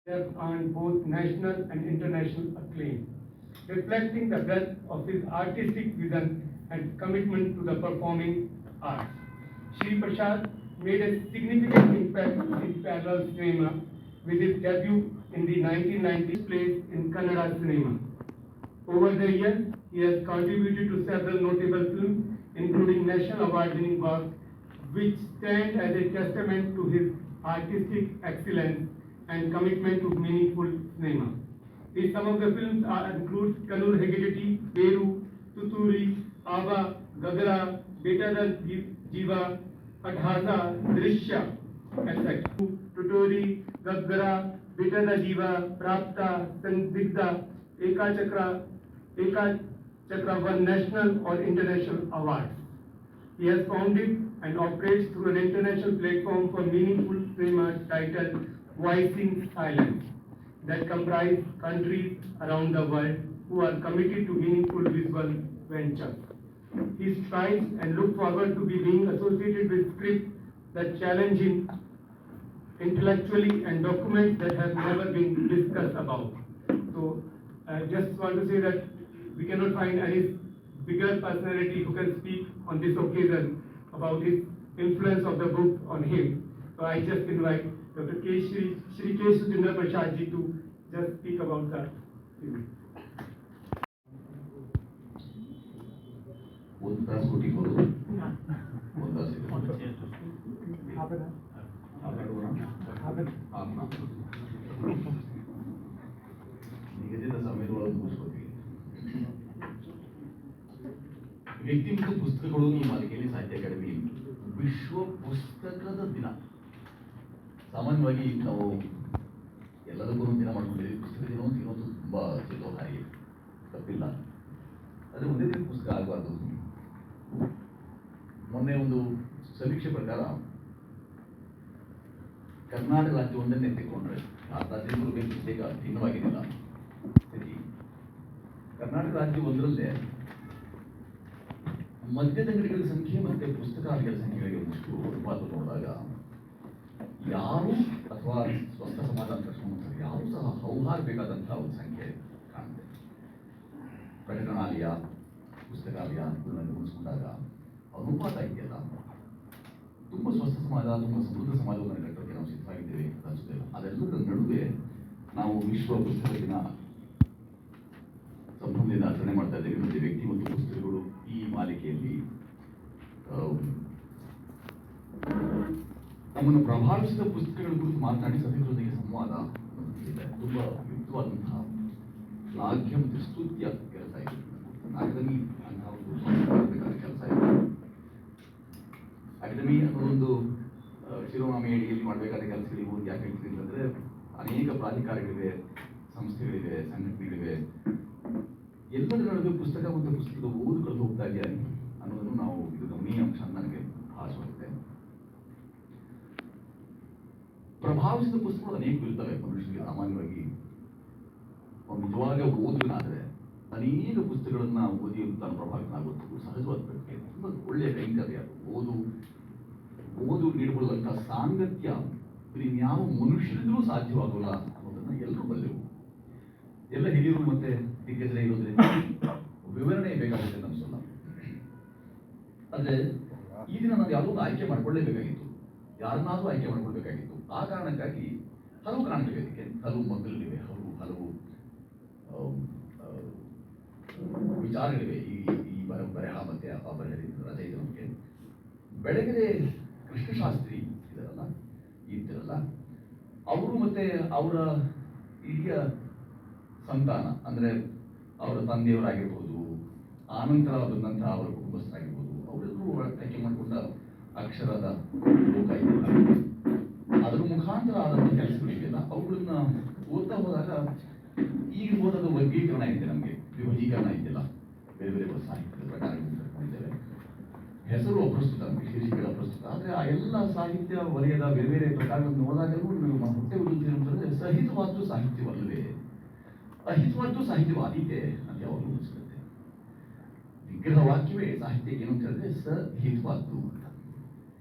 have earned both national and international acclaim, reflecting the breadth of his artistic vision and commitment to the performing arts. Shri Prasad made a significant impact in parallel cinema with his debut in the 1990s plays in Kannada cinema. Over the years, he has contributed to several notable films, including national award-winning work, which stand as a testament to his artistic excellence and commitment to meaningful cinema. Some of the films include Kannur Hegedeti, Beru, Tuturi, Ava, Gagara, Beta da Jiva, Adhasa, Drishya, etc. Tutori, Gagara, Beta da Jiva, Prapta, Sandigda, Eka Chakra won national or international awards. He has founded and operates through an international platform for meaningful cinema titled Voicing Silence that comprise countries around the world who are committed to meaningful visual ventures. He strives and looks forward to being associated with scripts that challenge him intellectually and documents that have never been discussed about. So I just want to say that we cannot find any bigger personality who can speak on this occasion about his influence of the book on him. So I just invite Dr. Shri K. Sujendra Prasad ji to just speak about that. ಒಂದು ತಾಸು ಕೊಟ್ಟಿರ್ಬೋದು ಒಂದು ತಾಸು ನಿಗದಿತ ಸಮಯದೊಳಗೆ ಮುಗಿಸ್ಕೋತೀವಿ. ವ್ಯಕ್ತಿ ಮತ್ತು ಪುಸ್ತಕಗಳು ಈ ಮಾಲಿಕೆಯಲ್ಲಿ ಸಾಹಿತ್ಯ ಅಕಾಡೆಮಿ ವಿಶ್ವ ಪುಸ್ತಕದ ದಿನ. ಸಾಮಾನ್ಯವಾಗಿ ನಾವು ಎಲ್ಲದಕ್ಕೂ ಒಂದು ದಿನ ಮಾಡ್ಕೊಂಡಿದ್ದೀವಿ. ಪುಸ್ತಕ ದಿನ ಒಂದು ಇನ್ನೊಂದು ತುಂಬ ಚೆಲ್ಲೋ ಹಾಗೆ ತಪ್ಪಿಲ್ಲ. ಆದರೆ ಒಂದೇ ದಿನ ಪುಸ್ತಕ ಆಗಬಾರ್ದು. ಮೊನ್ನೆ ಒಂದು ಸಮೀಕ್ಷೆ ಪ್ರಕಾರ ಕರ್ನಾಟಕ ರಾಜ್ಯವೊಂದನ್ನೇ ಎತ್ತಿಕೊಂಡ್ರೆ ಆ ರಾಜ್ಯಗಳು ಬೇಗ ಭಿನ್ನವಾಗಿರಲಿಲ್ಲ. ಸರಿ, ಕರ್ನಾಟಕ ರಾಜ್ಯ ಒಂದರಲ್ಲೇ ಮದ್ಯದಂಗಡಿಗಳ ಸಂಖ್ಯೆ ಮತ್ತು ಪುಸ್ತಕಾಲಯಗಳ ಸಂಖ್ಯೆಗಳಿಗೆ ಒಂದಿಷ್ಟು ಅನುಪಾತ ನೋಡಿದಾಗ ಯಾರು ಅಥವಾ ಸ್ವಸ್ಥ ಸಮಾಜ ಅಂತ ಯಾರು ಸಹ ಹೌಹಾರಬೇಕಾದಂತಹ ಒಂದು ಸಂಖ್ಯೆ ಕಾಣುತ್ತೆ. ಪ್ರಕಟಣಾಲಯ, ಪುಸ್ತಕಾಲಯ ಅನುಕೂಲವನ್ನು ಗಮನಿಸಿಕೊಂಡಾಗ ಅನುಪಾತ ಇದೆಯಲ್ಲ, ತುಂಬ ಸ್ವಸ್ಥ ಸಮಾಜ, ತುಂಬ ಸಮೃದ್ಧ ಸಮಾಜವನ್ನು ಕಟ್ಟೋಕ್ಕೆ ನಾವು ಸಿದ್ಧವಾಗಿದ್ದೇವೆ ಅಂತ ಅನಿಸುತ್ತೆ. ಅದೆಲ್ಲದರ ನಡುವೆ ನಾವು ವಿಶ್ವ ಪುಸ್ತಕ ದಿನ ಸಂಭ್ರಮದಿಂದ ಆಚರಣೆ ಮಾಡ್ತಾ ಇದ್ದೇವೆ. ಮತ್ತು ವ್ಯಕ್ತಿ ಮತ್ತು ಪುಸ್ತಕಗಳು ಈ ಮಾಲಿಕೆಯಲ್ಲಿ ನಮ್ಮನ್ನು ಪ್ರಭಾವಿಸಿದ ಪುಸ್ತಕಗಳ ಕುರಿತು ಮಾತನಾಡಿ ಸಭಿಕರೊಂದಿಗೆ ಸಂವಾದ ಇದೆ. ತುಂಬ ಯುಕ್ತವಾದಂತಹ ಶ್ಲಾಘ್ಯ ಮತ್ತು ಸ್ತುತ್ಯ ಕೆಲಸ ಇದೆ. ಅಕಾಡೆಮಿ ಅಂತಹ ಒಂದು ಕೆಲಸ ಇದೆ. ಅಕಾಡೆಮಿ ಅನ್ನೋದೊಂದು ಶಿರೋನಾಮೆ ಅಡಿಯಲ್ಲಿ ಮಾಡಬೇಕಾದ ಕೆಲಸಗಳಿಗೆ ಒಂದು ಯಾಕೆ ಹೇಳ್ತೀವಿ ಅಂತಂದರೆ, ಅನೇಕ ಪ್ರಾಧಿಕಾರಗಳಿವೆ, ಸಂಸ್ಥೆಗಳಿವೆ, ಸಂಘಟನೆಗಳಿವೆ. ಎಲ್ಲದರ ನಡುವೆ ಪುಸ್ತಕ ಮತ್ತು ಪುಸ್ತಕದ ಓದು ಕಳೆದು ಹೋಗ್ತಾ ಇದೆ ಅನ್ನೋದನ್ನು ನಾವು ಇದು ಗಮನೀಯ ಅಂಶ ನನಗೆ ಭಾಸವಾಗುತ್ತೆ. ಪ್ರಭಾವಿಸಿದ ಪುಸ್ತಕಗಳು ಅನೇಕ ಇರ್ತವೆ ಮನುಷ್ಯರಿಗೆ. ಸಾಮಾನ್ಯವಾಗಿ ಒಂದು ನಿಜವಾಗ ಓದುವನಾದರೆ ಅನೇಕ ಪುಸ್ತಕಗಳನ್ನ ಓದಿ ತಾನು ಪ್ರಭಾವಿತನಾಗುವುದು ಸಹಜವಾದ ಪ್ರಕ್ರಿಯೆ. ತುಂಬ ಒಳ್ಳೆಯ ಕೈಂಕರ್ಯ ಅದು. ಓದು ನೀಡಬಹುದಂತಹ ಸಾಂಗತ್ಯ ಇನ್ಯಾವ ಮನುಷ್ಯರಿಂದಲೂ ಸಾಧ್ಯವಾಗಲ್ಲ ಅನ್ನೋದನ್ನ ಎಲ್ಲರೂ ಬಲ್ಲೆವು. ಎಲ್ಲ ಹಿರಿಯರು ಮತ್ತೆ ದಿಗ್ಗಜರೇ ಇರೋದ್ರಿಂದ ವಿವರಣೆ ಬೇಕಾಗುತ್ತೆ ಅಂತ ಅನ್ಸಲ್ಲ. ಆದರೆ ಈ ದಿನ ನಾವು ಯಾವುದೋ ಒಂದು ಆಯ್ಕೆ ಮಾಡ್ಕೊಳ್ಳೇಬೇಕಾಗಿತ್ತು, ಯಾರನ್ನಾದ್ರೂ ಆಯ್ಕೆ ಮಾಡ್ಕೊಳ್ಬೇಕಾಗಿತ್ತು. ಆ ಕಾರಣಕ್ಕಾಗಿ ಹಲವು ಕಾರಣಗಳಿವೆ. ಅದಕ್ಕೆ ಹಲವು ಮಕ್ಕಳಿವೆ, ಹಲವು ವಿಚಾರಗಳಿವೆ ಈ ಬರಹ ಮತ್ತೆ ಆ ಬರಹದಿಂದ ರಚಯಿತನಿಗೆ. ಬೆಳಗೆರೆ ಕೃಷ್ಣಶಾಸ್ತ್ರಿ ಇದ್ದಾರಲ್ಲ, ಅವರು ಮತ್ತೆ ಅವರ ಹಿರಿಯ ಸಂತಾನ ಅಂದರೆ ಅವರ ತಂದೆಯವರಾಗಿರ್ಬೋದು, ಆನಂತರ ಬಂದಂತಹ ಅವರ ಕುಟುಂಬಸ್ಥರಾಗಿರ್ಬೋದು, ಅವರೆಲ್ಲರೂ ಆಯ್ಕೆ ಮಾಡಿಕೊಂಡ ಅಕ್ಷರದ ಲೋಕ ಇದೆಯಲ್ಲ, ಅದರ ಮುಖಾಂತರ ಆದಂಥ ಕೆಲಸಗಳಿದೆಯಲ್ಲ, ಅವುಗಳನ್ನ ಓದ್ತಾ ಹೋದಾಗ ಈಗ ಓದೋದ ವರ್ಗೀಕರಣ ಇದೆ, ನಮಗೆ ವಿಭಜೀಕರಣ ಇದೆಯಲ್ಲ, ಬೇರೆ ಬೇರೆ ಸಾಹಿತ್ಯದ ಪ್ರಕಾರಗಳನ್ನು ಕರ್ಕೊಂಡಿದ್ದೇವೆ. ಹೆಸರು ಅಪ್ರಸ್ತುತ, ಶೀರ್ಷಿಕೆಗಳ ಅಪ್ರಸ್ತುತ. ಆದರೆ ಆ ಎಲ್ಲ ಸಾಹಿತ್ಯ ವಲಯದ ಬೇರೆ ಬೇರೆ ಪ್ರಕಾರಗಳನ್ನು ನೋಡಿದಾಗಲೂ ನಮ್ಮ ಹೊಟ್ಟೆ ಉಳಿಯುತ್ತೆ ಅಂತಂದರೆ ಸಹಿತವಾದ್ದು ಸಾಹಿತ್ಯವಲ್ಲವೇ, ಅಹಿತವಾದ್ದು ಸಾಹಿತ್ಯವಾದೀತೆ ಅಂತ ಯಾವಾಗಲೂ ಅನಿಸುತ್ತೆ. ವಿಗ್ರಹ ವಾಕ್ಯವೇ ಸಾಹಿತ್ಯಕ್ಕೆ ಏನು ಅಂತ ಹೇಳಿದ್ರೆ ಸಹಿತವಾದ್ದು ಅಂತ.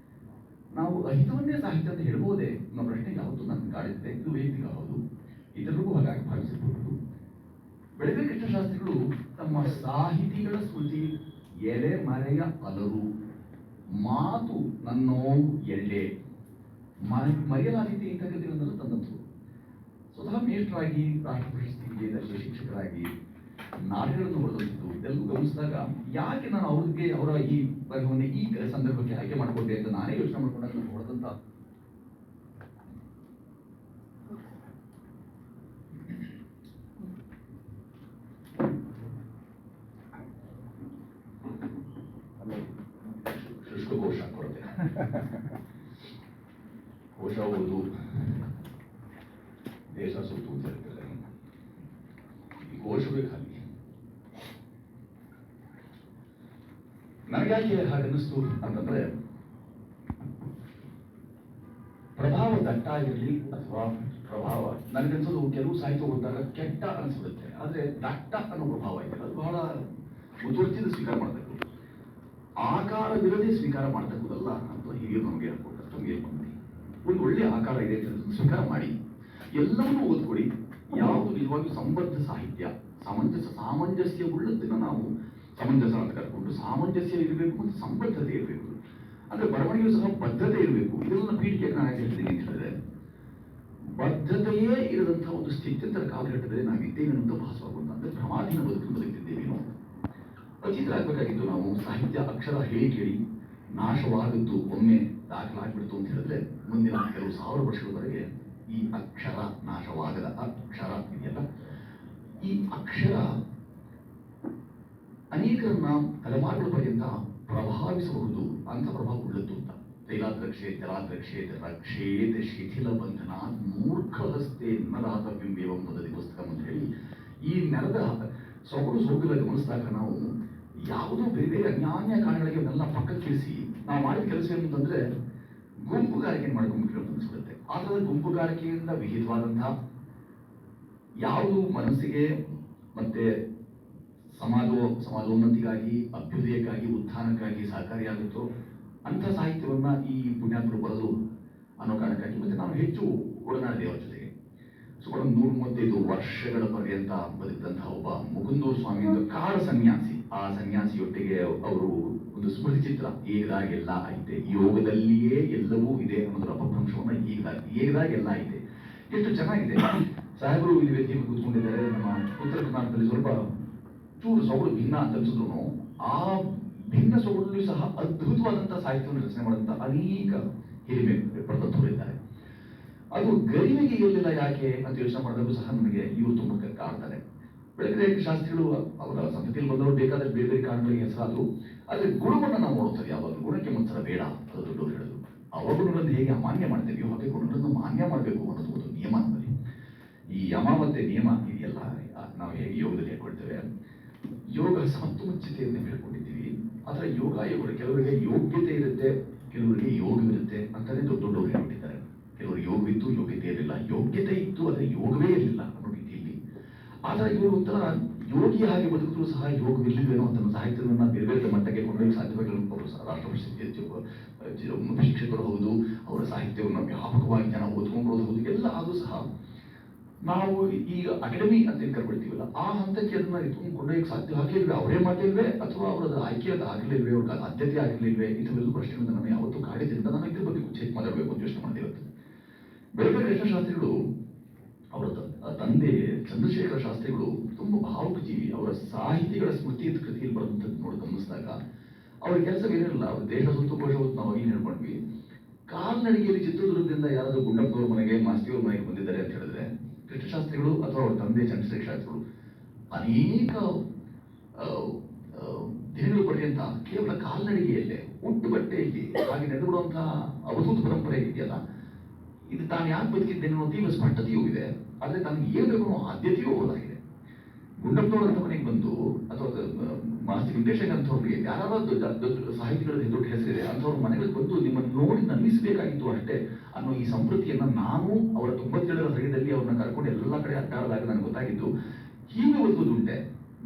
ನಾವು ಅಹಿತವನ್ನೇ ಸಾಹಿತ್ಯ ಅಂತ ಹೇಳ್ಬೋದೇ ಅನ್ನೋ ಪ್ರಶ್ನೆ ಯಾವತ್ತೂ ನನ್ನ ಕಾಡಿರುತ್ತೆ. ಇದು ವೈಯಕ್ತಿಕ ಹೌದು. ಇತರರಿಗೂ ಹಾಗಾಗಿ ಭಾವಿಸಿರಬಹುದು. ಬೆಳಗೆರೆ ಕೃಷ್ಣಶಾಸ್ತ್ರಿಗಳು ತಮ್ಮ ಸಾಹಿತಿಗಳ ಸ್ಮೃತಿ ಎಲೆ ಮರೆಯ ಅಲರು, ಮಾತು ನನ್ನೋವು ಎಳ್ಳೆ, ಮರೆಯಲಾದೀತೆ ಇಂಥ ಕೃತಿಗಳನ್ನೆಲ್ಲ ತಂದಂಥರು. ಸ್ವತಃ ಮೇಷ್ಟ್ರಾಗಿ, ರಾಷ್ಟ್ರ ಪ್ರಶಸ್ತಿಗೆ ದರ್ಜೆ ಶಿಕ್ಷಕರಾಗಿ ನಾಟಕಗಳನ್ನು ಬರೆದಂಥದ್ದು ಇದೆಲ್ಲೂ ಗಮನಿಸಿದಾಗ ಯಾಕೆ ನಾನು ಅವ್ರಿಗೆ ಅವರ ಈ ಬರಹವನ್ನು ಈ ಸಂದರ್ಭಕ್ಕೆ ಆಯ್ಕೆ ಮಾಡಿಕೊಂಡೆ ಅಂತ ನಾನೇ ಯೋಚನೆ ಮಾಡ್ಕೊಂಡಾಗ ನಾನು ಹೊಡೆದಂತ ಶುಷ್ಕಕೋಶ ಕೊರತೆ. ಕೋಶ ಓದು ದೇಶ ಸುತ್ತು ಅಂತ ಹೇಳ್ತಾರೆ. ಈ ಕೋಶವೇ ಖಾಲಿ. ನನಗ್ಯಾಕೆ ಹಾಗನ್ನಿಸ್ತು ಅಂತಂದ್ರೆ, ಪ್ರಭಾವ ದಟ್ಟಾಗಿರಲಿ ಅಥವಾ ಪ್ರಭಾವ ನನಗನ್ಸೋದು ಕೆಲವು ಸಾಹಿತ್ಯ ಓದಿದಾಗ ಕೆಟ್ಟ ಅನಿಸ್ಬಿಡುತ್ತೆ, ಆದ್ರೆ ದಟ್ಟ ಅನ್ನೋ ಪ್ರಭಾವ ಇದೆ. ಅದು ಬಹಳ ಮುತುವರ್ಜಿಯಿಂದ ಸ್ವೀಕಾರ ಮಾಡಬೇಕು, ಆಕಾರವಿರದೆ ಸ್ವೀಕಾರ ಮಾಡ್ತಕ್ಕದಲ್ಲ ಅಂತ ಹಿರಿಯರು ನಮಗೆ ಹೇಳ್ಕೊಡ್ತಾರೆ. ನಮಗೆ ಒಂದು ಒಳ್ಳೆ ಆಕಾರ ಇದೆ ಅಂತ ಸ್ವೀಕಾರ ಮಾಡಿ, ಎಲ್ಲವನ್ನೂ ಓದ್ಕೊಡಿ. ಯಾವುದು ನಿಜವಾಗಿಯೂ ಸಂಬದ್ಧ ಸಾಹಿತ್ಯ, ಸಾಮಂಜಸ್ಯ ಉಳ್ಳದನ್ನ ನಾವು ಸಮಂಜಸ ಅಂತ ಕರ್ಕೊಂಡು ಸಾಮಂಜಸ್ಯ ಇರಬೇಕು ಮತ್ತು ಸಂಬದ್ಧತೆ ಇರಬೇಕು. ಅಂದ್ರೆ ಬರವಣಿಗೆಯೂ ಸಹ ಬದ್ಧತೆ ಇರಬೇಕು. ಇದನ್ನ ಪೀಠಿಕೆ ನಾನು ಹೇಳ್ತೀನಿ ಅಂತ ಹೇಳಿದ್ರೆ, ಬದ್ಧತೆಯೇ ಇರದಂತಹ ಒಂದು ಸ್ಥಿತ್ಯಂತರ ಕಾಲಘಟ್ಟದಲ್ಲಿ ನಾವಿದ್ದೇವೆ ಅಂತ ಭಾಸವಾಗುವಂತ, ಅಂದ್ರೆ ಪ್ರಮಾದಿನ ಬದುಕು ಬದುಕಿದ್ದೇವೇನೋ. ಅತೀತರಾಗಬೇಕಾಗಿತ್ತು ನಾವು. ಸಾಹಿತ್ಯ ಅಕ್ಷರ ಹೇಳಿ ಕೇಳಿ ನಾಶವಾಗುತ್ತು, ಒಮ್ಮೆ ದಾಖಲಾಗ್ಬಿಡ್ತು ಅಂತ ಹೇಳಿದ್ರೆ ಮುಂದಿನ ಕೆಲವು ಸಾವಿರ ವರ್ಷಗಳವರೆಗೆ ಈ ಅಕ್ಷರ ನಾಶವಾಗದ ಅಕ್ಷರ ಇದೆಯಲ್ಲ, ಈ ಅಕ್ಷರ ಅನೇಕರನ್ನ ತಲೆಮಾರುಗಳ ಪರ್ಯಂತ ಪ್ರಭಾವಿಸಬಹುದು ಅಂತ ಪ್ರಭಾವ ಉಳ್ಳದ್ದು ಅಂತ. ತೈಲಾದ್ರಕ್ಷೆ ಜಲಾದ್ರಕ್ಷೆ ರಕ್ಷೇತ ಶಿಥಿಲ ಬಂಧನ ಮೂರ್ಖದಸ್ತೆ ನರಾತವ್ಯಂಬೇವಂ ಪದದಿ ಪುಸ್ತಕ ಅಂತ ಹೇಳಿ, ಈ ನೆಲದ ಸೊಗಡು ಸೋಗುಲ ಗಮನಿಸಿದಾಗ ನಾವು ಯಾವುದೋ ಬೇರೆ ಬೇರೆ ಅನ್ಯಾನ್ಯ ಕಾರಣಗಳಿಗೆ ಅವನ್ನೆಲ್ಲ ಪಕ್ಕಕ್ಕಿಳಿಸಿ ನಾವು ಮಾಡಿದ ಕೆಲಸ ಏನಂತಂದ್ರೆ ಗುಂಪುಗಾರಿಕೆ ಮಾಡ್ಕೊಂಡ್ಬಿಟ್ಟು ಅನಿಸ್ಬಿಡುತ್ತೆ. ಆ ಥರದ ಗುಂಪುಗಾರಿಕೆಯಿಂದ ವಿಹಿತವಾದಂತಹ ಯಾವುದು ಮನಸ್ಸಿಗೆ ಮತ್ತೆ ಸಮಾಜೋನ್ನತಿಗಾಗಿ, ಅಭ್ಯುದಯಕ್ಕಾಗಿ, ಉತ್ಥಾನಕ್ಕಾಗಿ ಸಹಕಾರಿಯಾಗುತ್ತೋ ಅಂಥ ಸಾಹಿತ್ಯವನ್ನ ಈ ಪುಣ್ಯಾತ್ಮರು ಬರೆದು ಅನ್ನೋ ಕಾರಣಕ್ಕಾಗಿ ಮತ್ತೆ ನಾನು ಹೆಚ್ಚು ಒಡನಾಡಿದೆ ಅವರ ಜೊತೆಗೆ. ಸುಮಾರು 135 ವರ್ಷಗಳ ಪರ್ಯಂತ ಬದುಕಿದಂತಹ ಒಬ್ಬ ಮುಕುಂದೂರು ಸ್ವಾಮಿ ಅಂತ ಕಾಡ ಸನ್ಯಾಸಿ. ಆ ಸನ್ಯಾಸಿಯೊಟ್ಟಿಗೆ ಅವರು ಒಂದು ಸ್ಮೃತಿ ಚಿತ್ರ, ಏಗದಾಗೆಲ್ಲ ಐತೆ, ಯೋಗದಲ್ಲಿಯೇ ಎಲ್ಲವೂ ಇದೆ ಅನ್ನೋದರ ಅಪಭ್ರಂಶವನ್ನ ಏಗದಾಗೆಲ್ಲ ಐತೆ. ಎಷ್ಟು ಚೆನ್ನಾಗಿದೆ. ಸಾಹೇಬರು ಇಲ್ಲಿ ವೇದಿಕೆ ಕೂತ್ಕೊಂಡಿದ್ದಾರೆ. ನಮ್ಮ ಉತ್ತರ ಕರ್ನಾಟಕದಲ್ಲಿ ಸ್ವಲ್ಪ ಚೂರು ಸೊಗಡು ಭಿನ್ನ ಅಂತ ಅನ್ಸಿದ್ರು, ಆ ಭಿನ್ನ ಸೊಗಡಲ್ಲೂ ಸಹ ಅದ್ಭುತವಾದಂತಹ ಸಾಹಿತ್ಯವನ್ನು ರಚನೆ ಮಾಡಿದಂತಹ ಅನೇಕ ಹಿರಿಮೆ ಪಡೆದಂತವರು ಇದ್ದಾರೆ. ಅದು ಗರಿಮೆಗೆ ಇರಲಿಲ್ಲ ಯಾಕೆ ಅಂತ ಯೋಚನೆ ಮಾಡಿದಾಗೂ ಸಹ ನನಗೆ ಇವರು ತುಂಬ ಕಾಡ್ತಾರೆ. ಬೆಳಗೆರೆ ಶಾಸ್ತ್ರಿಗಳು ಅವರ ಸಂತತಿಯಲ್ಲಿ ಬಂದವರು ಬೇಕಾದಷ್ಟು ಬೇರೆ ಬೇರೆ ಕಾರಣಗಳಿಗೆ ಹೆಸರಾದ್ರು, ಆದ್ರೆ ಗುಣವನ್ನು ನಾವು ನೋಡ್ತೇವೆ. ಯಾವಾಗ ಗುಣಕ್ಕೆ ಮತ್ಸರ ಬೇಡ ಅಂತ ದೊಡ್ಡವರು ಹೇಳೋದು. ಅವಗುಣಗಳನ್ನು ಹೇಗೆ ಅಮಾನ್ಯ ಮಾಡ್ತೇವೆಯೋ ಹಾಗೆ ಗುಣಗಳನ್ನು ಮಾನ್ಯ ಮಾಡಬೇಕು ಅನ್ನೋದು ಒಂದು ನಿಯಮ ನಮ್ಮಲ್ಲಿ. ಈ ಯಮ ಮತ್ತೆ ನಿಯಮ ಇದೆಯಲ್ಲ, ನಾವು ಹೇಗೆ ಯೋಗದಲ್ಲಿ ಹೇಳ್ಕೊಳ್ತೇವೆ, ಯೋಗ ಸಮತ್ವಮಚ್ಯತೆಯನ್ನು ಹೇಳ್ಕೊಂಡಿದ್ದೀವಿ. ಆದ್ರೆ ಯೋಗಗಳು ಕೆಲವರಿಗೆ ಯೋಗ್ಯತೆ ಇರುತ್ತೆ, ಕೆಲವರಿಗೆ ಯೋಗವಿರುತ್ತೆ ಅಂತಾನೆ ದೊಡ್ಡವರು ಹೇಳ್ಬಿಟ್ಟಿದ್ದಾರೆ. ಕೆಲವರು ಯೋಗವಿತ್ತು, ಯೋಗ್ಯತೆ ಇರಲಿಲ್ಲ, ಯೋಗ್ಯತೆ ಇತ್ತು ಆದರೆ ಯೋಗವೇ ಇರಲಿಲ್ಲ ಅನ್ನೋ ರೀತಿಯಲ್ಲಿ. ಆದ್ರೆ ಇವರು ಒಂಥರ ಯೋಗಿ ಹಾಗೆ ಬದುಕಿದ್ರು ಸಹ ಯೋಗವಿಲ್ಲವೇನೋ ಅಂತ ಸಾಹಿತ್ಯವನ್ನ ಬೇರೆ ಬೇರೆ ಮಟ್ಟಕ್ಕೆ ಕೊಂಡೊಯ್ಯಲು ಸಾಧ್ಯವಾಗಿಲ್ಲ. ರಾಷ್ಟ್ರ ಪ್ರಸಿದ್ಧ ಶಿಕ್ಷಕರು ಹೌದು, ಅವರ ಸಾಹಿತ್ಯವನ್ನು ವ್ಯಾಪಕವಾಗಿ ಜನ ಓದ್ಕೊಂಡ್ಬೋದು ಹೌದು, ಎಲ್ಲ ಆದ್ರೂ ಸಹ ನಾವು ಈಗ ಅಕಾಡೆಮಿ ಅಂತ ಕರ್ಕೊಳ್ತೀವಲ್ಲ, ಆ ಹಂತಕ್ಕೆ ಅದನ್ನ ಎತ್ಕೊಂಡು ಕೊಂಡೊಯ್ಯಕ್ಕೆ ಸಾಧ್ಯ ಆಗಲಿಲ್ವೇ, ಅವರೇ ಮಾಡಿಲ್ವೇ ಅಥವಾ ಅವರದ ಆಯ್ಕೆ ಅದು ಆಗಲಿಲ್ವೇ, ಅವ್ರಿಗೆ ಆದ್ಯತೆ ಆಗಲಿಲ್ವೇ, ಇಂಥವೆಲ್ಲ ಪ್ರಶ್ನೆಗಳನ್ನ ನಾನು ಯಾವತ್ತೂ ಕಾಡಿದ್ರಿಂದ ನಾನು ಇದ್ರ ಬಗ್ಗೆ ಹೆಚ್ಚು ಮಾತಾಡಬೇಕು ಅಂತ ಯೋಚನೆ ಮಾಡಿರುತ್ತೆ. ಬೆಳಗೆರೆ ಕೃಷ್ಣಶಾಸ್ತ್ರಿಗಳು ಅವರ ತಂದೆ ಚಂದ್ರಶೇಖರ ಶಾಸ್ತ್ರಿಗಳು ತುಂಬ ಭಾವುಕ ಜೀವಿ. ಅವರ ಸಾಹಿತಿಗಳ ಸ್ಮೃತಿ ಕೃತಿಯಲ್ಲಿ ಬರೆದಂಥದ್ದು ನೋಡಿ ಗಮನಿಸಿದಾಗ ಅವ್ರ ಕೆಲಸವೇನಿರಲ್ಲ, ಅವ್ರ ದೇಶ ಸುತ್ತು ಕೋಶ ಹೊತ್ತು ನಾವು ಇಲ್ಲಿ ಹೇಳ್ಕೊಂಡ್ವಿ. ಕಾಲ್ನಡಿಗೆಯಲ್ಲಿ ಚಿತ್ರದುರ್ಗದಿಂದ ಯಾರಾದ್ರೂ ಗುಂಡಪ್ಪನವ್ರ ಮನೆಗೆ, ಮಾಸ್ತಿಯವ್ರ ಮನೆಗೆ ಬಂದಿದ್ದಾರೆ ಅಂತ ಹೇಳಿದ್ರೆ ಕೃಷ್ಣಶಾಸ್ತ್ರಿಗಳು ಅಥವಾ ಅವ್ರ ತಂದೆ ಚಂದ್ರಶೇಖರ ಶಾಸ್ತ್ರಿಗಳು ಅನೇಕ ದಿನಗಳ ಪರ್ಯಂತ ಕೇವಲ ಕಾಲ್ನಡಿಗೆಯಲ್ಲೇ ಉಟ್ಟು ಬಟ್ಟೆಯಲ್ಲಿ ಹಾಗೆ ನಡೆದುಬಿಡುವಂತಹ ಅವಧೂತ ಪರಂಪರೆ ಇದೆಯಲ್ಲ, ಇದು ತಾನು ಯಾಕೆ ಬದುಕಿದ್ದೇನೆ ಅನ್ನೋ ತೀವ್ರ ಸ್ಪಷ್ಟತೆಯೂ ಇದೆ. ಆದ್ರೆ ತಾನು ಏನ್ ಬೇಕು ಆದ್ಯತೆಯೂ ಹೋದಾಗಿದೆ. ಗುಂಡಪ್ಪನವರಂತ ಮನೆಗೆ ಬಂದು ಅಥವಾ ಮಾಸ್ತಿ ವೆಂಕಟೇಶ್ ಅಂತವ್ರಿಗೆ ಯಾರಾದ್ರೂ ದೊಡ್ಡ ಸಾಹಿತಿಗಳಲ್ಲಿ ದೊಡ್ಡ ಹೆಸರಿದೆ ಅಂಥವ್ರ ಮನೆಗಳಿಗೆ ಬಂದು ನಿಮ್ಮನ್ನು ನೋಡಿ ನಮಿಸಬೇಕಾಗಿತ್ತು ಅಷ್ಟೇ ಅನ್ನೋ ಈ ಸಂಸ್ಕೃತಿಯನ್ನ ನಾನು ಅವರ 97ರ ಹೃದಯದಲ್ಲಿ ಅವ್ರನ್ನ ಕರ್ಕೊಂಡು ಎಲ್ಲ ಕಡೆ ಅಡ್ಡಾಡಿದಾಗ ನನಗೆ ಗೊತ್ತಾಗಿದ್ದು, ಹೀಗೆ ಬದುಕೋದುಂಟೆ,